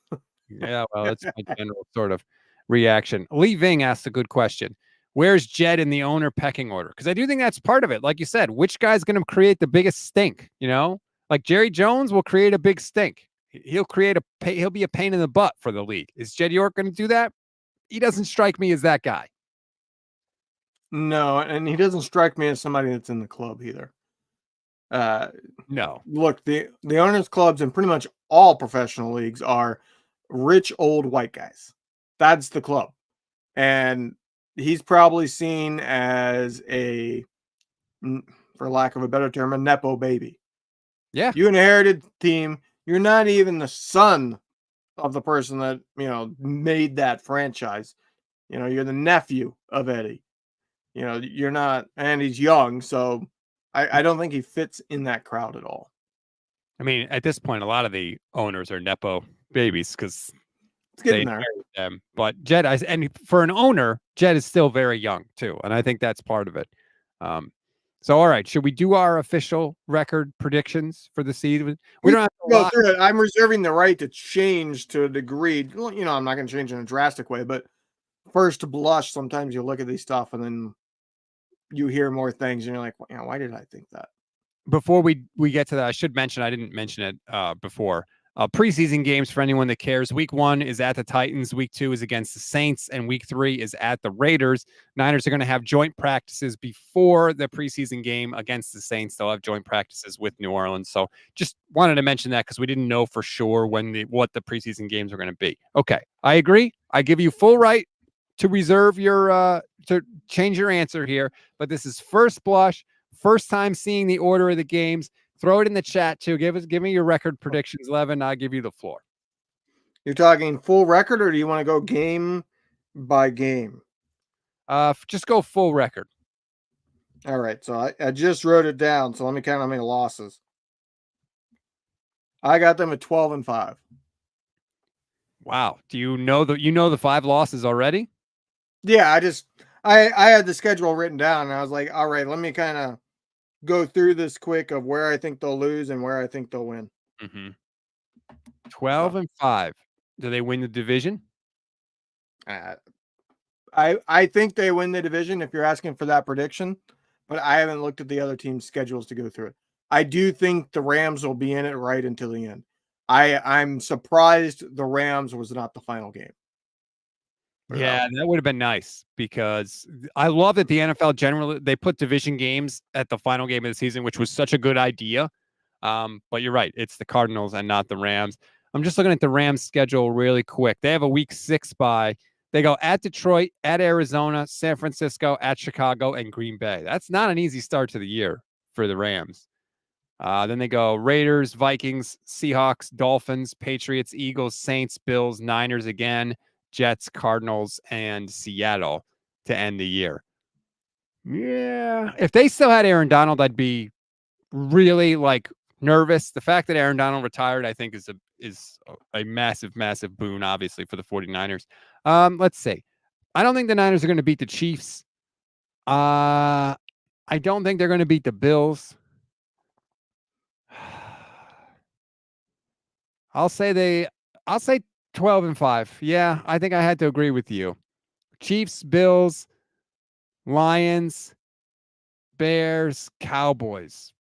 Yeah, well, that's my general sort of reaction. Lee Ving asked a good question. Where's Jed in the owner pecking order? Because I do think that's part of it. Like you said, which guy's going to create the biggest stink? Like Jerry Jones will create a big stink. He'll be a pain in the butt for the league. Is Jed York going to do that? He doesn't strike me as that guy. No, and he doesn't strike me as somebody that's in the club either. No. Look, the owners clubs in pretty much all professional leagues are rich old white guys. That's the club. And he's probably seen as for lack of a better term, a nepo baby. Yeah. You inherited the team. You're not even the son of the person that, made that franchise. You're the nephew of Eddie. You're not, and he's young. So I don't think he fits in that crowd at all. I mean, at this point, a lot of the owners are nepo babies because it's getting there. Them. But Jed, and for an owner, Jed is still very young too, and I think that's part of it. So, all right, should we do our official record predictions for the season? We don't have to go through it. I'm reserving the right to change to a degree. Well, I'm not going to change in a drastic way, but first blush, sometimes you look at these stuff and then you hear more things, and you're like, why did I think that? Before we get to that, I should mention, I didn't mention it before. Preseason games for anyone that cares. Week 1 is at the Titans. Week 2 is against the Saints. And week 3 is at the Raiders. Niners are going to have joint practices before the preseason game against the Saints. They'll have joint practices with New Orleans. So just wanted to mention that because we didn't know for sure what the preseason games are going to be. Okay, I agree. I give you full right to reserve your to change your answer here. But this is first blush, first time seeing the order of the games. Throw it in the chat too. Give me your record predictions, Levin. I'll give you the floor. You're talking full record, or do you want to go game by game? Just go full record. All right. So I just wrote it down. So let me count how many losses. I got them at 12-5. Wow. Do you know the 5 losses already? Yeah, I had the schedule written down, and I was like, all right, let me kind of go through this quick of where I think they'll lose and where I think they'll win. 12-5. Do they win the division? I think they win the division if you're asking for that prediction, but I haven't looked at the other teams' schedules to go through it. I do think the Rams will be in it right until the end. I'm surprised the Rams was not the final game. Yeah, that would have been nice because I love that the NFL generally they put division games at the final game of the season, which was such a good idea. But you're right, it's the Cardinals and not the Rams. I'm just looking at the Rams schedule really quick. They have a week 6 bye. They go at Detroit, at Arizona, San Francisco, at Chicago, and Green Bay. That's not an easy start to the year for the Rams. Then they go Raiders, Vikings, Seahawks, Dolphins, Patriots, Eagles, Saints, Bills, Niners again, Jets, Cardinals, and Seattle to end the year. Yeah. If they still had Aaron Donald, I'd be really nervous. The fact that Aaron Donald retired, I think is a massive, massive boon, obviously, for the 49ers. Let's see. I don't think the Niners are going to beat the Chiefs. I don't think they're going to beat the Bills. I'll say 12-5. Yeah, I think I had to agree with you. Chiefs, Bills, Lions, Bears, Cowboys.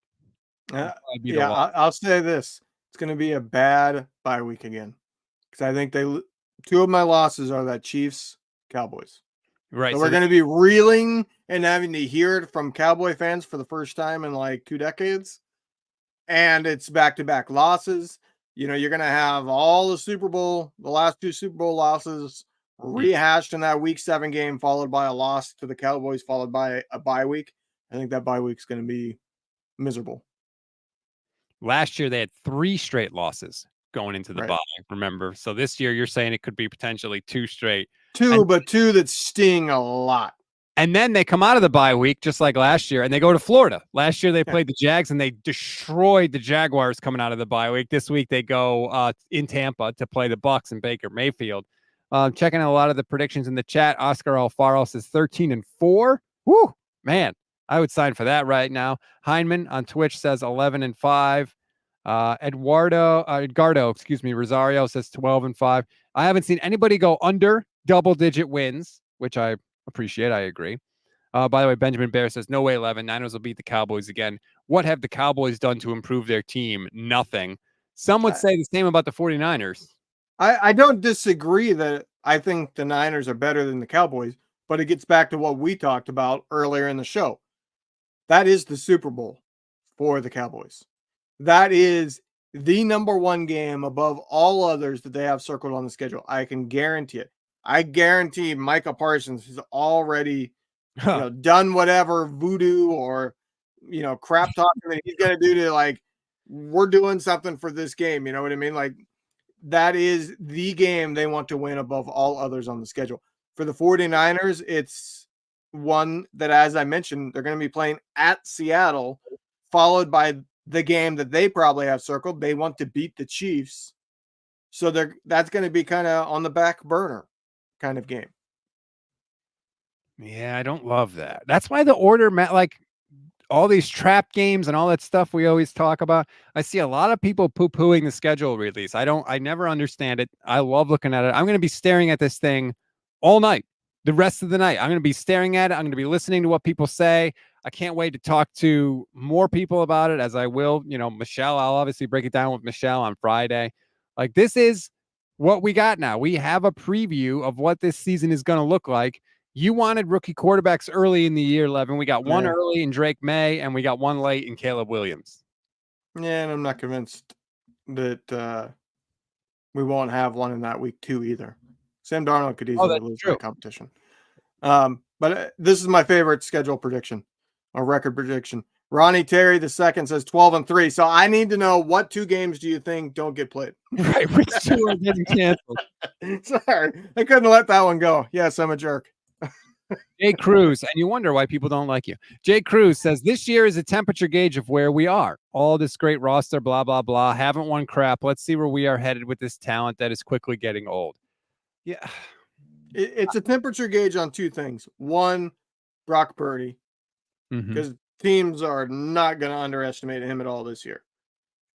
I'll say this. It's going to be a bad bye week again. Because I think 2 of my losses are that Chiefs, Cowboys. Right. So we're going to be reeling and having to hear it from Cowboy fans for the first time in like 2 decades. And it's back-to-back losses. You're going to have all the last 2 Super Bowl losses rehashed in that week 7 game, followed by a loss to the Cowboys, followed by a bye week. I think that bye week's going to be miserable. Last year, they had 3 straight losses going into the bye, remember? So this year, you're saying it could be potentially 2 straight. 2, but 2 that sting a lot. And then they come out of the bye week, just like last year, and they go to Florida. Last year, they played the Jags, and they destroyed the Jaguars coming out of the bye week. This week, they go in Tampa to play the Bucs and Baker Mayfield. Checking out a lot of the predictions in the chat. Oscar Alfaro says 13-4. Woo, man, I would sign for that right now. Heineman on Twitch says 11-5. Edgardo, Rosario says 12-5. I haven't seen anybody go under double-digit wins, which I appreciate. I agree. By the way, Benjamin Bear says, no way 11. Niners will beat the Cowboys again. What have the Cowboys done to improve their team? Nothing. Some would say the same about the 49ers. I don't disagree that I think the Niners are better than the Cowboys, but it gets back to what we talked about earlier in the show. That is the Super Bowl for the Cowboys. That is the number 1 game above all others that they have circled on the schedule. I can guarantee it. I guarantee Micah Parsons has already done whatever voodoo or crap talking that he's going to do to, like, we're doing something for this game. You know what I mean? Like, that is the game they want to win above all others on the schedule. For the 49ers, it's one that, as I mentioned, they're going to be playing at Seattle, followed by the game that they probably have circled. They want to beat the Chiefs. So that's going to be kind of on the back burner kind of game. Yeah, I don't love that. That's why the order, like all these trap games and all that stuff we always talk about. I see a lot of people poo-pooing the schedule release. I never understand it. I love looking at it. I'm going to be staring at this thing all night, the rest of the night. I'm going to be staring at it. I'm going to be listening to what people say. I can't wait to talk to more people about it, as I will. Michelle, I'll obviously break it down with Michelle on Friday. Like, this is what we got now. We have a preview of what this season is going to look like. You wanted rookie quarterbacks early in the year, Levin. We got one early in Drake May, and we got one late in Caleb Williams. Yeah, and I'm not convinced that we won't have one in that week 2 either. Sam Darnold could easily lose that competition. But this is my favorite schedule prediction, or record prediction. Ronnie Terry II says 12-3. So I need to know, what 2 games do you think don't get played? Right, which 2 are getting canceled? Sorry, I couldn't let that one go. Yes, I'm a jerk. Jay Cruz, and you wonder why people don't like you. Jay Cruz says, this year is a temperature gauge of where we are. All this great roster, blah, blah, blah. Haven't won crap. Let's see where we are headed with this talent that is quickly getting old. Yeah. It's a temperature gauge on 2 things. One, Brock Purdy, because teams are not going to underestimate him at all this year.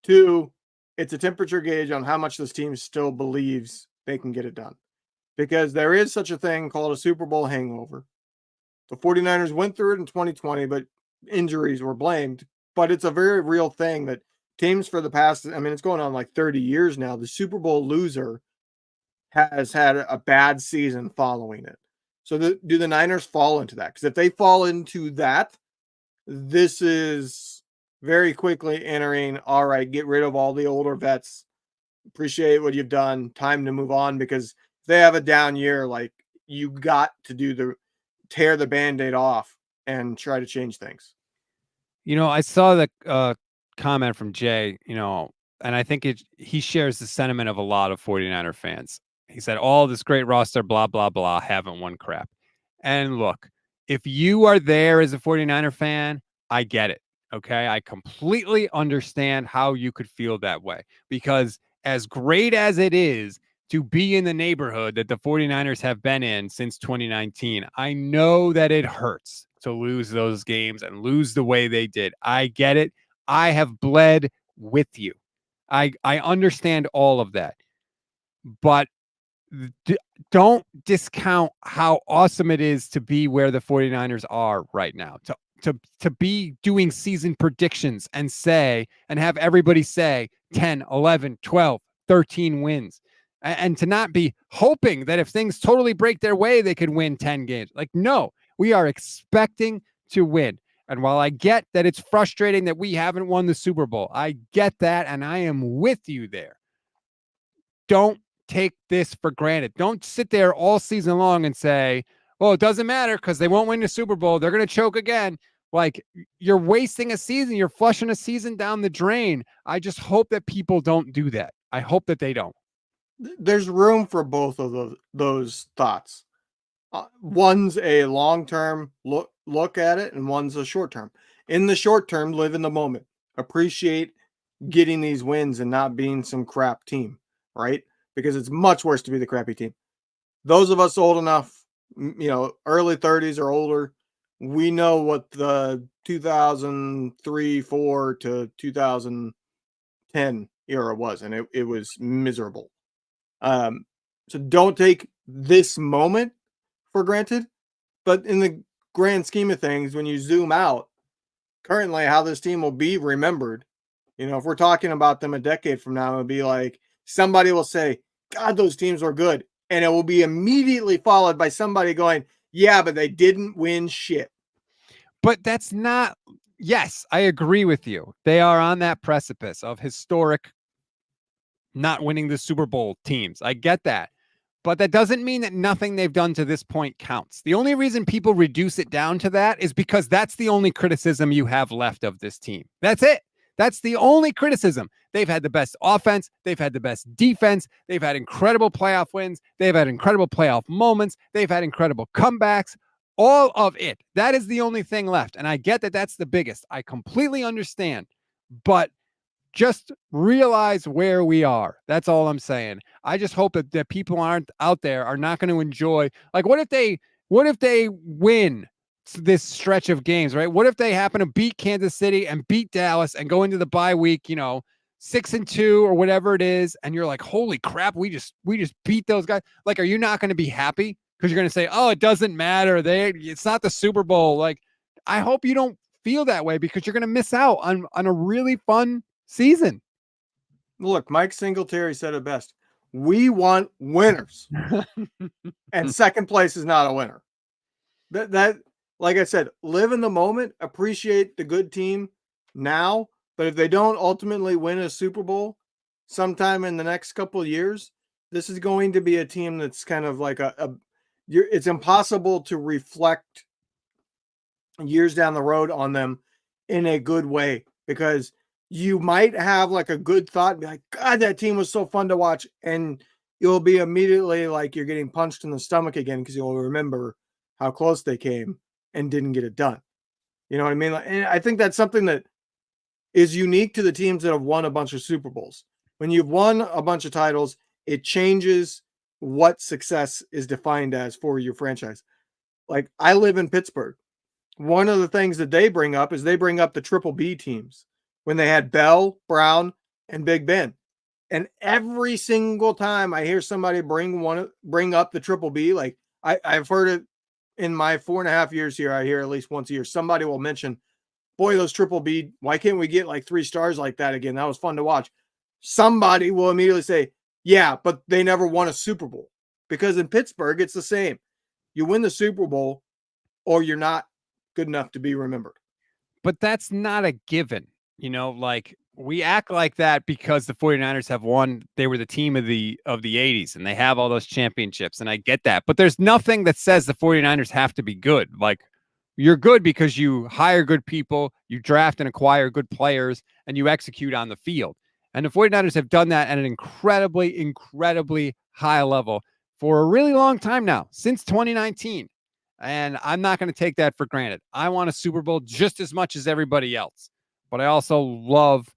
2, it's a temperature gauge on how much this team still believes they can get it done. Because there is such a thing called a Super Bowl hangover. The 49ers went through it in 2020, but injuries were blamed. But it's a very real thing that teams for the past, it's going on like 30 years now. The Super Bowl loser has had a bad season following it. So do the Niners fall into that? Because if they fall into that, this is very quickly entering, all right, get rid of all the older vets. Appreciate what you've done. Time to move on, because they have a down year, like, you got to tear the Band-Aid off and try to change things. I saw the comment from Jay, and I think he shares the sentiment of a lot of 49er fans. He said, all this great roster, blah, blah, blah, haven't won crap. And look, if you are there as a 49er fan, I get it. Okay. I completely understand how you could feel that way, because as great as it is to be in the neighborhood that the 49ers have been in since 2019, I know that it hurts to lose those games and lose the way they did. I get it. I have bled with you. I understand all of that. But don't discount how awesome it is to be where the 49ers are right now. To be doing season predictions and have everybody say 10, 11, 12, 13 wins. and to not be hoping that if things totally break their way, they could win 10 games. Like, no, we are expecting to win. And while I get that it's frustrating that we haven't won the Super Bowl, I get that, and I am with you there. Don't take this for granted. Don't sit there all season long and say, well, it doesn't matter because they won't win the Super Bowl. They're going to choke again. Like, you're wasting a season. You're flushing a season down the drain. I just hope that people don't do that. I hope that they don't. There's room for both of those thoughts. One's a long-term look at it, and one's a short-term. In the short term, live in the moment. Appreciate getting these wins and not being some crap team, right? Because it's much worse to be the crappy team. Those of us old enough, early 30s or older, we know what the 2003, 4 to 2010 era was, and it was miserable. So don't take this moment for granted, but in the grand scheme of things, when you zoom out, currently how this team will be remembered, if we're talking about them a decade from now, it'll be like somebody will say, God, those teams were good. And it will be immediately followed by somebody going, yeah, but they didn't win shit. But that's not, yes, I agree with you. They are on that precipice of historic not winning the Super Bowl teams. I get that. But that doesn't mean that nothing they've done to this point counts. The only reason people reduce it down to that is because that's the only criticism you have left of this team. That's it. That's the only criticism. They've had the best offense. They've had the best defense. They've had incredible playoff wins. They've had incredible playoff moments. They've had incredible comebacks. All of it. That is the only thing left. And I get that that's the biggest. I completely understand. But just realize where we are. That's all I'm saying. I just hope that people aren't out there are not going to enjoy. Like, what if they win this stretch of games, right? What if they happen to beat Kansas City and beat Dallas and go into the bye week, 6-2 or whatever it is, and you're like, holy crap, we just beat those guys. Like, are you not going to be happy because you're going to say, oh, it doesn't matter, it's not the Super Bowl? Like, I hope you don't feel that way because you're going to miss out on a really fun season. Look, Mike Singletary said it best. We want winners. And second place is not a winner. That like I said, live in the moment, appreciate the good team now, but if they don't ultimately win a Super Bowl sometime in the next couple of years, this is going to be a team that's kind of like it's impossible to reflect years down the road on them in a good way, because you might have like a good thought and be like, God, that team was so fun to watch. And you'll be immediately like you're getting punched in the stomach again because you'll remember how close they came and didn't get it done. You know what I mean? And I think that's something that is unique to the teams that have won a bunch of Super Bowls. When you've won a bunch of titles, it changes what success is defined as for your franchise. Like, I live in Pittsburgh. One of the things that they bring up is they bring up the Triple B teams when they had Bell, Brown, and Big Ben. And every single time I hear somebody bring up the Triple B, like I've heard it in my 4.5 years here, I hear at least once a year, somebody will mention, boy, those Triple B, why can't we get like 3 stars like that again? That was fun to watch. Somebody will immediately say, yeah, but they never won a Super Bowl. Because in Pittsburgh, it's the same. You win the Super Bowl or you're not good enough to be remembered. But that's not a given. Like, we act like that because the 49ers have won. They were the team of the 80s and they have all those championships. And I get that, but there's nothing that says the 49ers have to be good. Like, you're good because you hire good people, you draft and acquire good players, and you execute on the field. And the 49ers have done that at an incredibly, incredibly high level for a really long time now, since 2019. And I'm not going to take that for granted. I want a Super Bowl just as much as everybody else. But I also love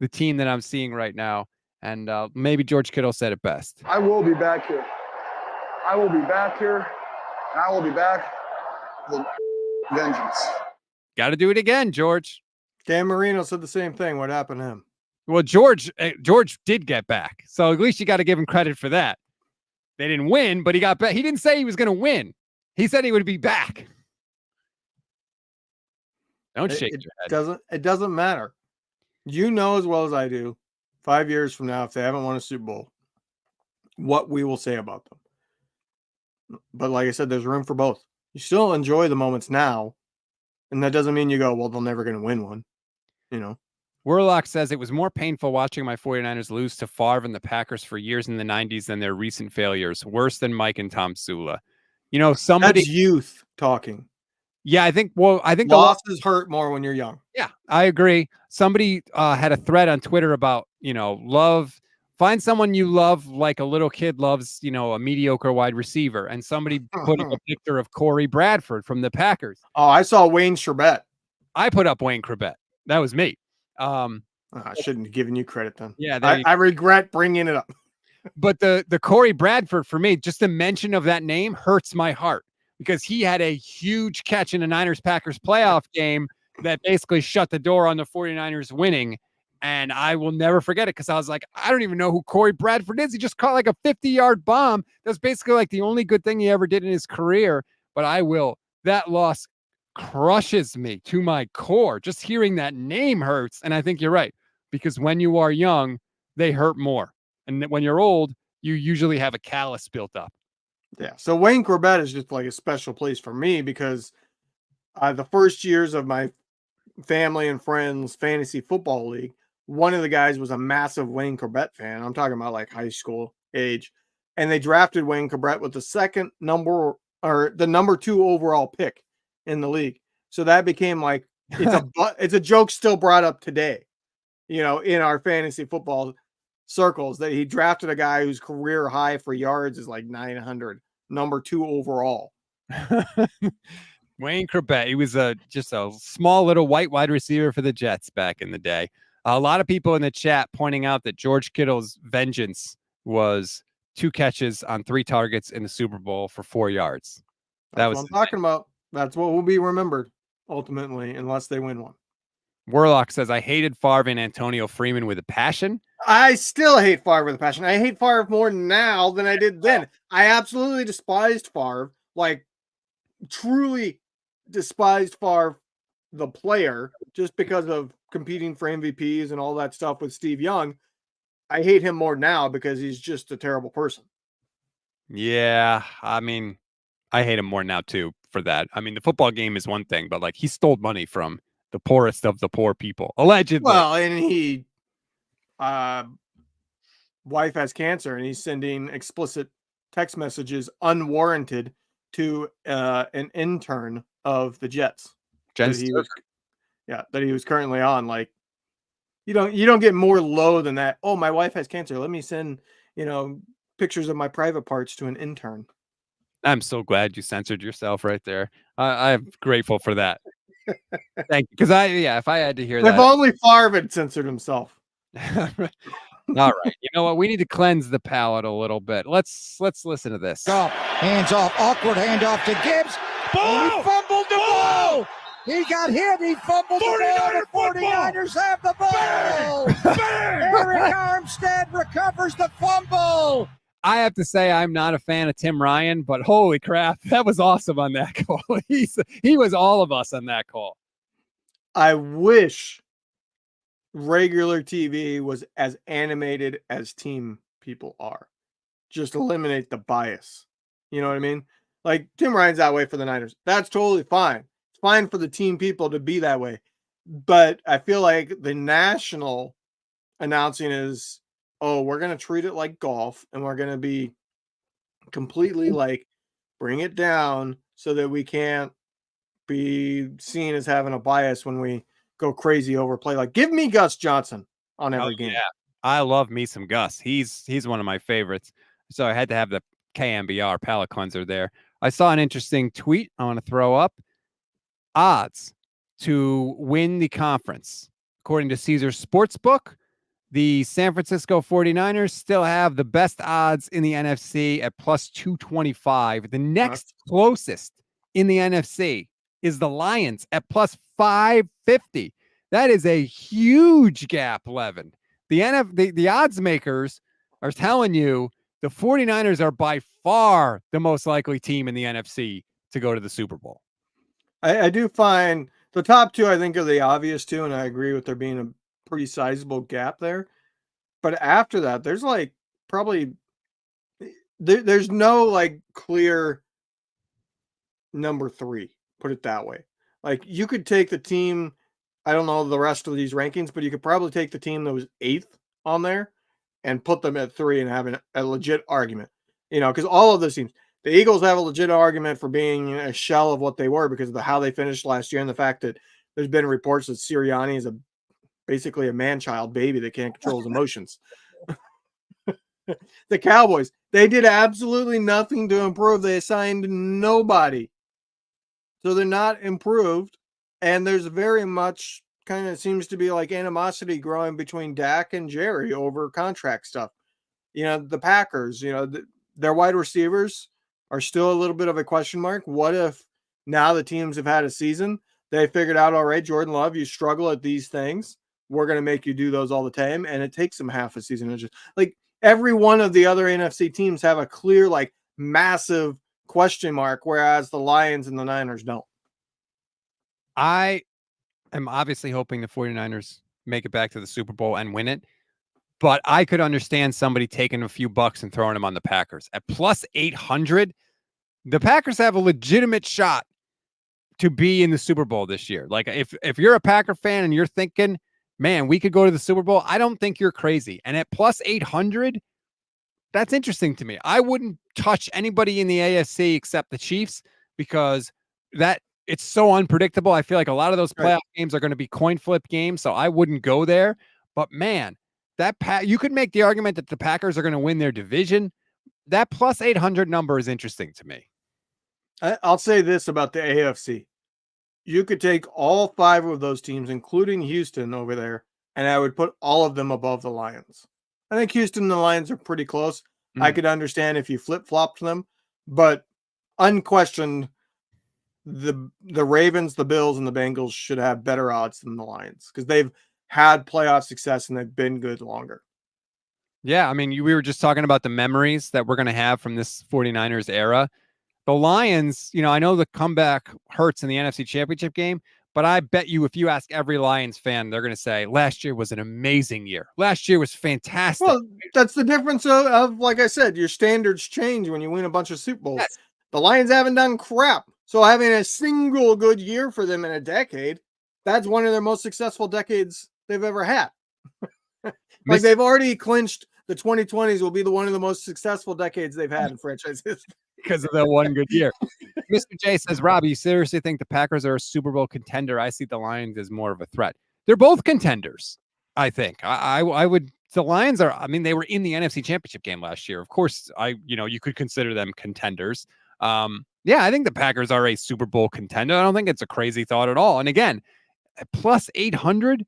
the team that I'm seeing right now. And maybe George Kittle said it best. I will be back here. I will be back here. And I will be back with vengeance. Got to do it again, George. Dan Marino said the same thing. What happened to him? Well, George did get back. So at least you got to give him credit for that. They didn't win, but he got back. He didn't say he was going to win. He said he would be back. Don't shake your head. It doesn't matter. You know as well as I do, 5 years from now, if they haven't won a Super Bowl, what we will say about them. But like I said, there's room for both. You still enjoy the moments now, and that doesn't mean you go, well, they're never going to win one, you know? Warlock says it was more painful watching my 49ers lose to Favre and the Packers for years in the 90s than their recent failures. Worse than Mike and Tom Sula. You know, somebody. That's youth talking. Yeah, I think Losses hurt more when you're young. Yeah, I agree. Somebody had a thread on Twitter about, find someone you love like a little kid loves, a mediocre wide receiver. And somebody put up a picture of Corey Bradford from the Packers. Oh, I saw Wayne Chrebet. I put up Wayne Chrebet. That was me. I shouldn't have given you credit then. Yeah, I regret bringing it up. But the Corey Bradford, for me, just the mention of that name hurts my heart because he had a huge catch in a Niners-Packers playoff game that basically shut the door on the 49ers winning. And I will never forget it because I was like, I don't even know who Corey Bradford is. He just caught like a 50-yard bomb. That's basically like the only good thing he ever did in his career. But that loss crushes me to my core. Just hearing that name hurts. And I think you're right, because when you are young, they hurt more. And when you're old, you usually have a callus built up. Yeah. So Wayne Chrebet is just like a special place for me because the first years of my family and friends fantasy football league, one of the guys was a massive Wayne Chrebet fan. I'm talking about like high school age. And they drafted Wayne Chrebet with the number 2 overall pick in the league. So that became like, it's a joke still brought up today, in our fantasy football circles, that he drafted a guy whose career high for yards is like 900, number 2 overall. Wayne Chrebet. He was just a small little white wide receiver for the Jets back in the day. A lot of people in the chat pointing out that George Kittle's vengeance was 2 catches on 3 targets in the Super Bowl for 4 yards. That's what I'm talking about. That's what will be remembered ultimately, unless they win one. Warlock says, I hated Favre and Antonio Freeman with a passion. I still hate Favre with a passion. I hate Favre more now than I did then. I absolutely despised Favre, like truly despised Favre, the player, just because of competing for MVPs and all that stuff with Steve Young. I hate him more now because he's just a terrible person. Yeah, I mean, I hate him more now too for that. I mean, the football game is one thing, but like he stole money from the poorest of the poor people, allegedly. Well, and he wife has cancer and he's sending explicit text messages unwarranted to an intern of the Jets that he was currently on. Like, you don't get more low than that. Oh, my wife has cancer, let me send pictures of my private parts to an intern. I'm so glad you censored yourself right there. I'm grateful for that. Thank you. Because if I had to hear that. If only Favre had censored himself. All right. You know what? We need to cleanse the palate a little bit. Let's listen to this. Hands off. Awkward handoff to Gibbs. Ball! He fumbled the ball. He got hit. He fumbled the ball. The 49ers have the ball. Eric Armstead recovers the fumble. I have to say I'm not a fan of Tim Ryan, but holy crap, that was awesome on that call. He was all of us on that call. I wish regular TV was as animated as team people are. Just eliminate the bias. You know what I mean? Like, Tim Ryan's that way for the Niners. That's totally fine. It's fine for the team people to be that way. But I feel like the national announcing is, oh, we're going to treat it like golf and we're going to be completely like, bring it down so that we can't be seen as having a bias when we go crazy overplay. Like, give me Gus Johnson on every game. Yeah. I love me some Gus. He's one of my favorites. So I had to have the KMBR palate cleanser there. I saw an interesting tweet I want to throw up. Odds to win the conference. According to Caesars Sportsbook, the San Francisco 49ers still have the best odds in the NFC at plus 225. The next closest in the NFC is the Lions at plus 550. That is a huge gap, Levin. The odds makers are telling you the 49ers are by far the most likely team in the NFC to go to the Super Bowl. I do find the top 2, I think, are the obvious 2, and I agree with there being a pretty sizable gap there. But after that, there's like probably there's no like clear number 3, put it that way. Like you could take the team, I don't know the rest of these rankings, but you could probably take the team that was 8th on there and put them at 3 and have a legit argument. Because all of those teams, the Eagles have a legit argument for being a shell of what they were because of how they finished last year and the fact that there's been reports that Sirianni is basically a man-child baby that can't control his emotions. The Cowboys, they did absolutely nothing to improve. They assigned nobody. So they're not improved. And there's very much kind of seems to be like animosity growing between Dak and Jerry over contract stuff. The Packers, their wide receivers are still a little bit of a question mark. What if now the teams have had a season, they figured out, all right, Jordan Love, you struggle at these things. We're going to make you do those all the time. And it takes them half a season. It's just like every one of the other NFC teams have a clear, like massive question mark, whereas the Lions and the Niners don't. I am obviously hoping the 49ers make it back to the Super Bowl and win it. But I could understand somebody taking a few bucks and throwing them on the Packers. At plus 800, the Packers have a legitimate shot to be in the Super Bowl this year. Like if you're a Packer fan and you're thinking, man, we could go to the Super Bowl, I don't think you're crazy. And at plus 800, that's interesting to me. I wouldn't touch anybody in the AFC except the Chiefs because it's so unpredictable. I feel like a lot of those playoff games are going to be coin flip games, so I wouldn't go there. But man, you could make the argument that the Packers are going to win their division. That plus 800 number is interesting to me. I'll say this about the AFC. You could take all 5 of those teams, including Houston over there, and I would put all of them above the Lions. I think Houston and the Lions are pretty close. I could understand if you flip-flopped them, but unquestioned, the Ravens, the Bills, and the Bengals should have better odds than the Lions because they've had playoff success and they've been good longer. Yeah, I mean, we were just talking about the memories that we're going to have from this 49ers era. The Lions, I know the comeback hurts in the NFC Championship game, but I bet you if you ask every Lions fan, they're going to say last year was an amazing year. Last year was fantastic. Well, that's the difference of like I said, your standards change when you win a bunch of Super Bowls. Yes. The Lions haven't done crap. So having a single good year for them in a decade, that's one of their most successful decades they've ever had. Like they've already clinched the 2020s will be one of the most successful decades they've had in franchise history. Because of that one good year. Mr. J says, Rob, you seriously think the Packers are a Super Bowl contender? I see the Lions as more of a threat. They're both contenders, I think. I would. The Lions are, they were in the NFC Championship game last year. Of course, you could consider them contenders. Yeah, I think the Packers are a Super Bowl contender. I don't think it's a crazy thought at all. And again, at plus 800,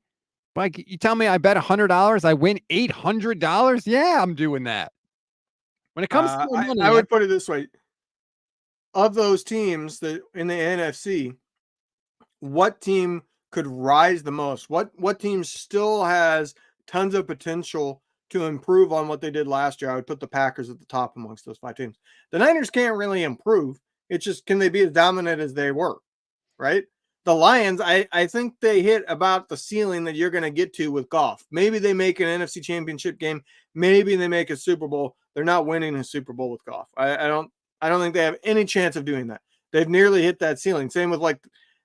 like you tell me I bet $100, I win $800. Yeah, I'm doing that. When it comes to money, I would put it this way. Of those teams that in the NFC, what team could rise the most? What team still has tons of potential to improve on what they did last year? I would put the Packers at the top amongst those 5 teams. The Niners can't really improve. It's just, can they be as dominant as they were? Right? The Lions, I think they hit about the ceiling that you're going to get to with Goff. Maybe they make an NFC Championship game. Maybe they make a Super Bowl. They're not winning a Super Bowl with Goff. I don't think they have any chance of doing that. They've nearly hit that ceiling. Same with like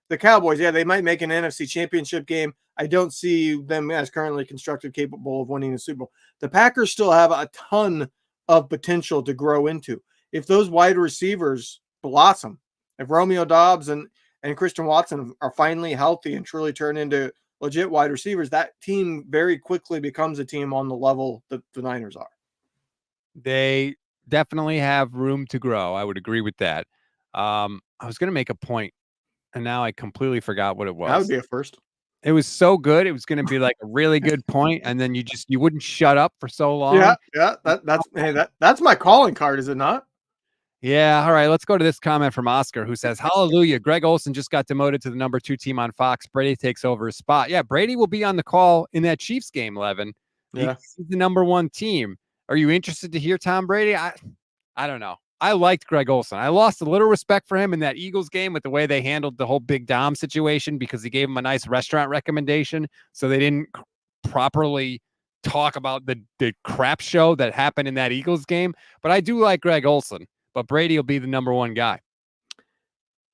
the Cowboys. Yeah, they might make an NFC Championship game. I don't see them as currently constructed capable of winning a Super Bowl. The Packers still have a ton of potential to grow into. If those wide receivers blossom, if Romeo Doubs and Christian Watson are finally healthy and truly turn into legit wide receivers, that team very quickly becomes a team on the level that the Niners are. They definitely have room to grow. I would agree with that. I was going to make a point, and now I completely forgot what it was. That would be a first. It was so good. It was going to be like a really good point, and then you wouldn't shut up for so long. Yeah. That's my calling card, is it not? Yeah. All right. Let's go to this comment from Oscar, who says, hallelujah. Greg Olsen just got demoted to the number 2 team on Fox. Brady takes over his spot. Yeah. Brady will be on the call in that Chiefs game, Levin. Yeah. He's the number 1 team. Are you interested to hear Tom Brady? I don't know. I liked Greg Olsen. I lost a little respect for him in that Eagles game with the way they handled the whole Big Dom situation because he gave him a nice restaurant recommendation. So they didn't properly talk about the crap show that happened in that Eagles game. But I do like Greg Olsen. But Brady will be the number one guy.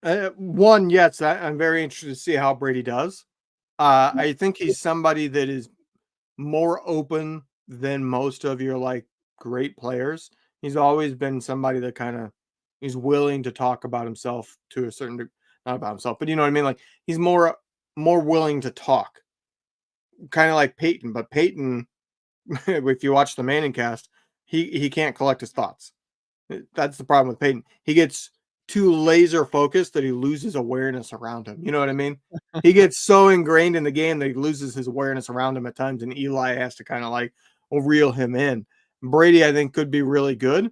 Yes, I'm very interested to see how Brady does. I think he's somebody that is more open than most of your like great players. He's always been somebody that kind of is willing to talk about himself to a certain not about himself, but you know what I mean? Like he's more willing to talk. Kind of like Peyton, but Peyton, if you watch the Manning cast, he can't collect his thoughts. That's the problem with Peyton. He gets too laser focused that he loses awareness around him. You know what I mean? He gets so ingrained in the game that he loses his awareness around him at times, and Eli has to kind of like reel him in. Brady, I think, could be really good,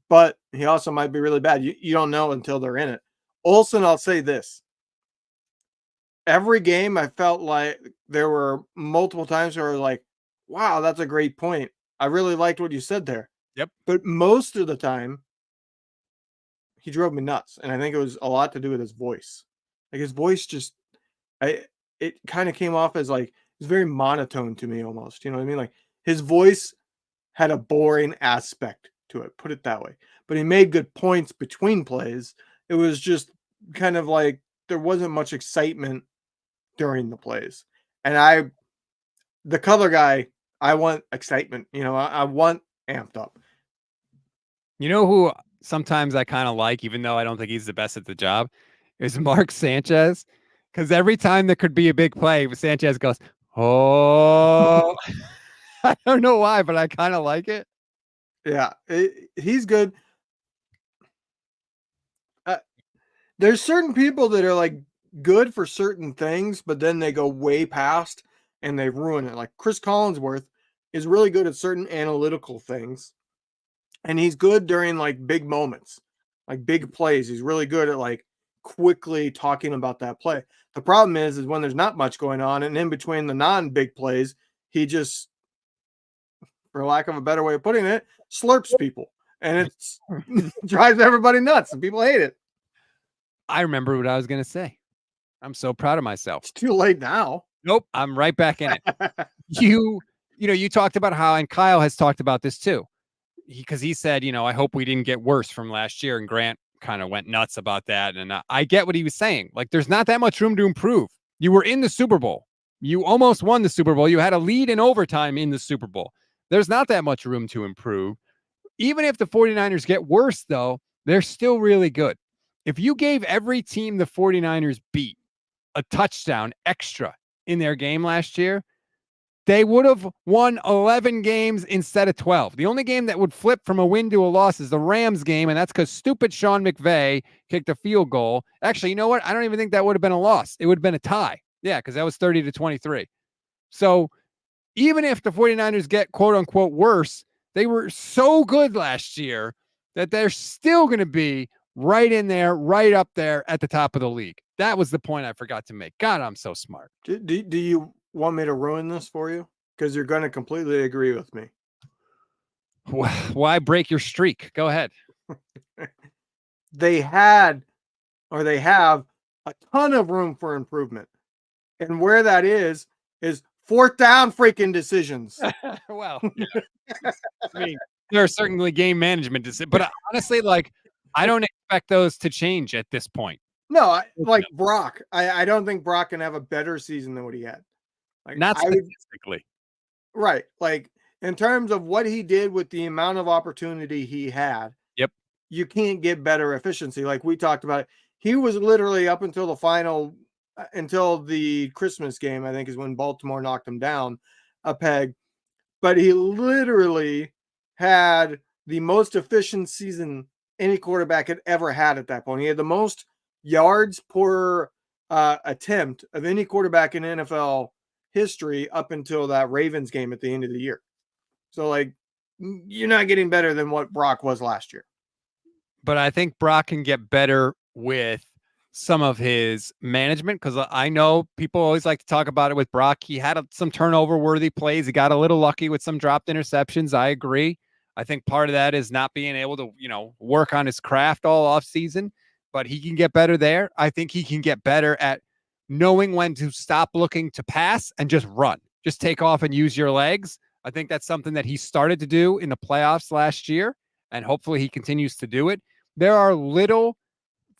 but he also might be really bad. You don't know until they're in it. Olsen, I'll say this. Every game, I felt like there were multiple times where I was like, wow, that's a great point. I really liked what you said there. Yep. But most of the time, he drove me nuts. And I think it was a lot to do with his voice. Like his voice just, it kind of came off as like, it's very monotone to me almost. You know what I mean? Like his voice had a boring aspect to it, put it that way. But he made good points between plays. It was just kind of like there wasn't much excitement during the plays. And the color guy, I want excitement. You know, I want amped up. You know who sometimes I kind of like, even though I don't think he's the best at the job, is Mark Sanchez. Because every time there could be a big play, Sanchez goes, oh, I don't know why, but I kind of like it. Yeah, he's good. There's certain people that are like good for certain things, but then they go way past and they ruin it. Like Chris Collinsworth is really good at certain analytical things, and he's good during like big moments, like big plays. He's really good at like quickly talking about that play. The problem is when there's not much going on, and in between the non-big plays, he just, for lack of a better way of putting it, slurps people, and it drives everybody nuts, and people hate it. I remember what I was going to say. I'm so proud of myself. It's too late now. Nope. I'm right back in it. You talked about how, and Kyle has talked about this too, because he said, I hope we didn't get worse from last year. And Grant kind of went nuts about that. And I get what he was saying. Like, there's not that much room to improve. You were in the Super Bowl. You almost won the Super Bowl. You had a lead in overtime in the Super Bowl. There's not that much room to improve. Even if the 49ers get worse, though, they're still really good. If you gave every team the 49ers beat a touchdown extra in their game last year, they would have won 11 games instead of 12. The only game that would flip from a win to a loss is the Rams game, and that's because stupid Sean McVay kicked a field goal. Actually, you know what? I don't even think that would have been a loss. It would have been a tie. Yeah, because that was 30-23. So even if the 49ers get quote-unquote worse, they were so good last year that they're still going to be right in there, right up there at the top of the league. That was the point I forgot to make. God, I'm so smart. Do you want me to ruin this for you? Because you're going to completely agree with me. Why break your streak? Go ahead. They have a ton of room for improvement. And where that is fourth down freaking decisions. Well, yeah. I mean, there are certainly game management decisions, but honestly, like, I don't expect those to change at this point. No, like Brock. I don't think Brock can have a better season than what he had. Like, not statistically. Right. Like, in terms of what he did with the amount of opportunity he had, yep, you can't get better efficiency. Like we talked about, he was literally up until the Christmas game, I think is when Baltimore knocked him down a peg. But he literally had the most efficient season any quarterback had ever had at that point. He had the most yards per attempt of any quarterback in NFL history up until that Ravens game at the end of the year. So, like, you're not getting better than what Brock was last year. But I think Brock can get better with some of his management, because I know people always like to talk about it with Brock. He had some turnover-worthy plays. He got a little lucky with some dropped interceptions. I agree. I think part of that is not being able to, work on his craft all off season, but he can get better there. I think he can get better at knowing when to stop looking to pass and just run, just take off and use your legs. I think that's something that he started to do in the playoffs last year, and hopefully he continues to do it. There are little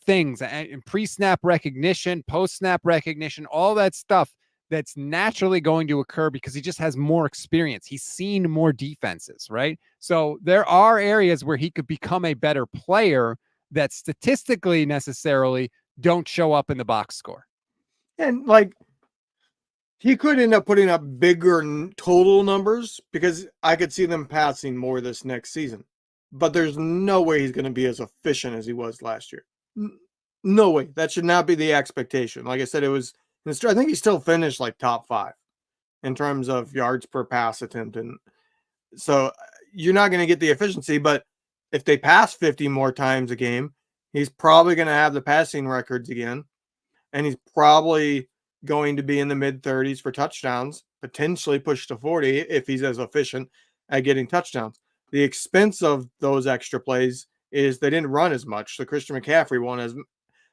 things and pre-snap recognition, post-snap recognition, all that stuff that's naturally going to occur because he just has more experience. He's seen more defenses, right? So there are areas where he could become a better player that statistically necessarily don't show up in the box score. And like, he could end up putting up bigger total numbers because I could see them passing more this next season. But there's no way he's going to be as efficient as he was last year. No way. That should not be the expectation. Like I said, I think he still finished like top 5 in terms of yards per pass attempt. And so you're not going to get the efficiency, but if they pass 50 more times a game, he's probably going to have the passing records again. And he's probably going to be in the mid 30s for touchdowns, potentially push to 40 if he's as efficient at getting touchdowns. The expense of those extra plays is they didn't run as much. So Christian McCaffrey won't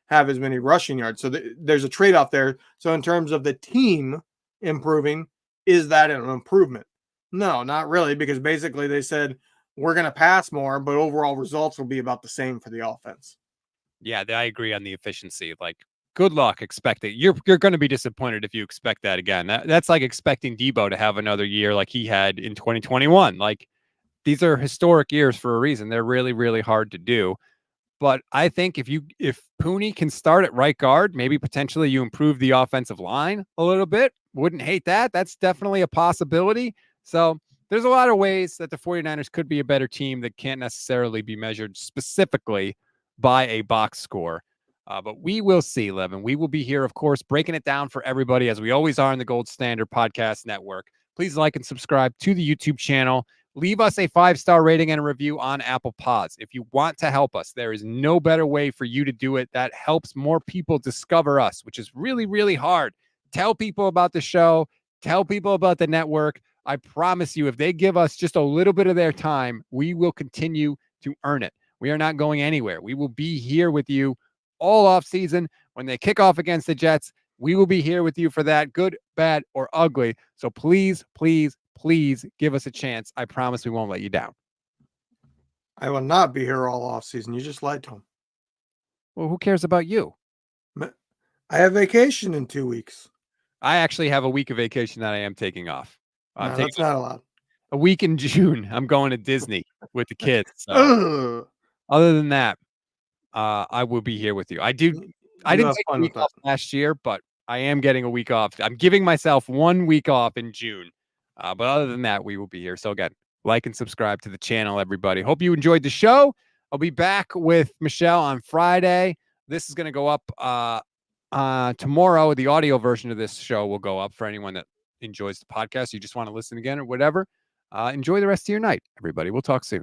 have as many rushing yards. So there's a trade-off there. So in terms of the team improving, is that an improvement? No, not really, because basically they said we're going to pass more, but overall results will be about the same for the offense. Yeah, I agree on the efficiency. Like, good luck expecting. You're going to be disappointed if you expect that again. That's like expecting Debo to have another year like he had in 2021. Like, these are historic years for a reason. They're really, really hard to do. But I think if Pooney can start at right guard, maybe potentially you improve the offensive line a little bit. Wouldn't hate that. That's definitely a possibility. So there's a lot of ways that the 49ers could be a better team that can't necessarily be measured specifically by a box score. But we will see, Levin. We will be here, of course, breaking it down for everybody as we always are in the Gold Standard Podcast Network. Please like and subscribe to the YouTube channel. Leave us a 5-star rating and a review on Apple Pods. If you want to help us, there is no better way for you to do it. That helps more people discover us, which is really, really hard. Tell people about the show. Tell people about the network. I promise you, if they give us just a little bit of their time, we will continue to earn it. We are not going anywhere. We will be here with you all off season. When they kick off against the Jets, we will be here with you for that, good, bad, or ugly. So please, please, please give us a chance. I promise we won't let you down. I will not be here all off season. You just lied to him. Well, who cares about you? I have vacation in 2 weeks. I actually have a week of vacation that I am taking off. No, that's not allowed. A week in June. I'm going to Disney with the kids. So. Other than that, I will be here with you. I didn't take a week off last year, but I am getting a week off. I'm giving myself 1 week off in June. But other than that, we will be here. So again, like and subscribe to the channel, everybody. Hope you enjoyed the show. I'll be back with Michelle on Friday. This is going to go up tomorrow. The audio version of this show will go up for anyone that enjoys the podcast. You just want to listen again or whatever. Enjoy the rest of your night, everybody. We'll talk soon.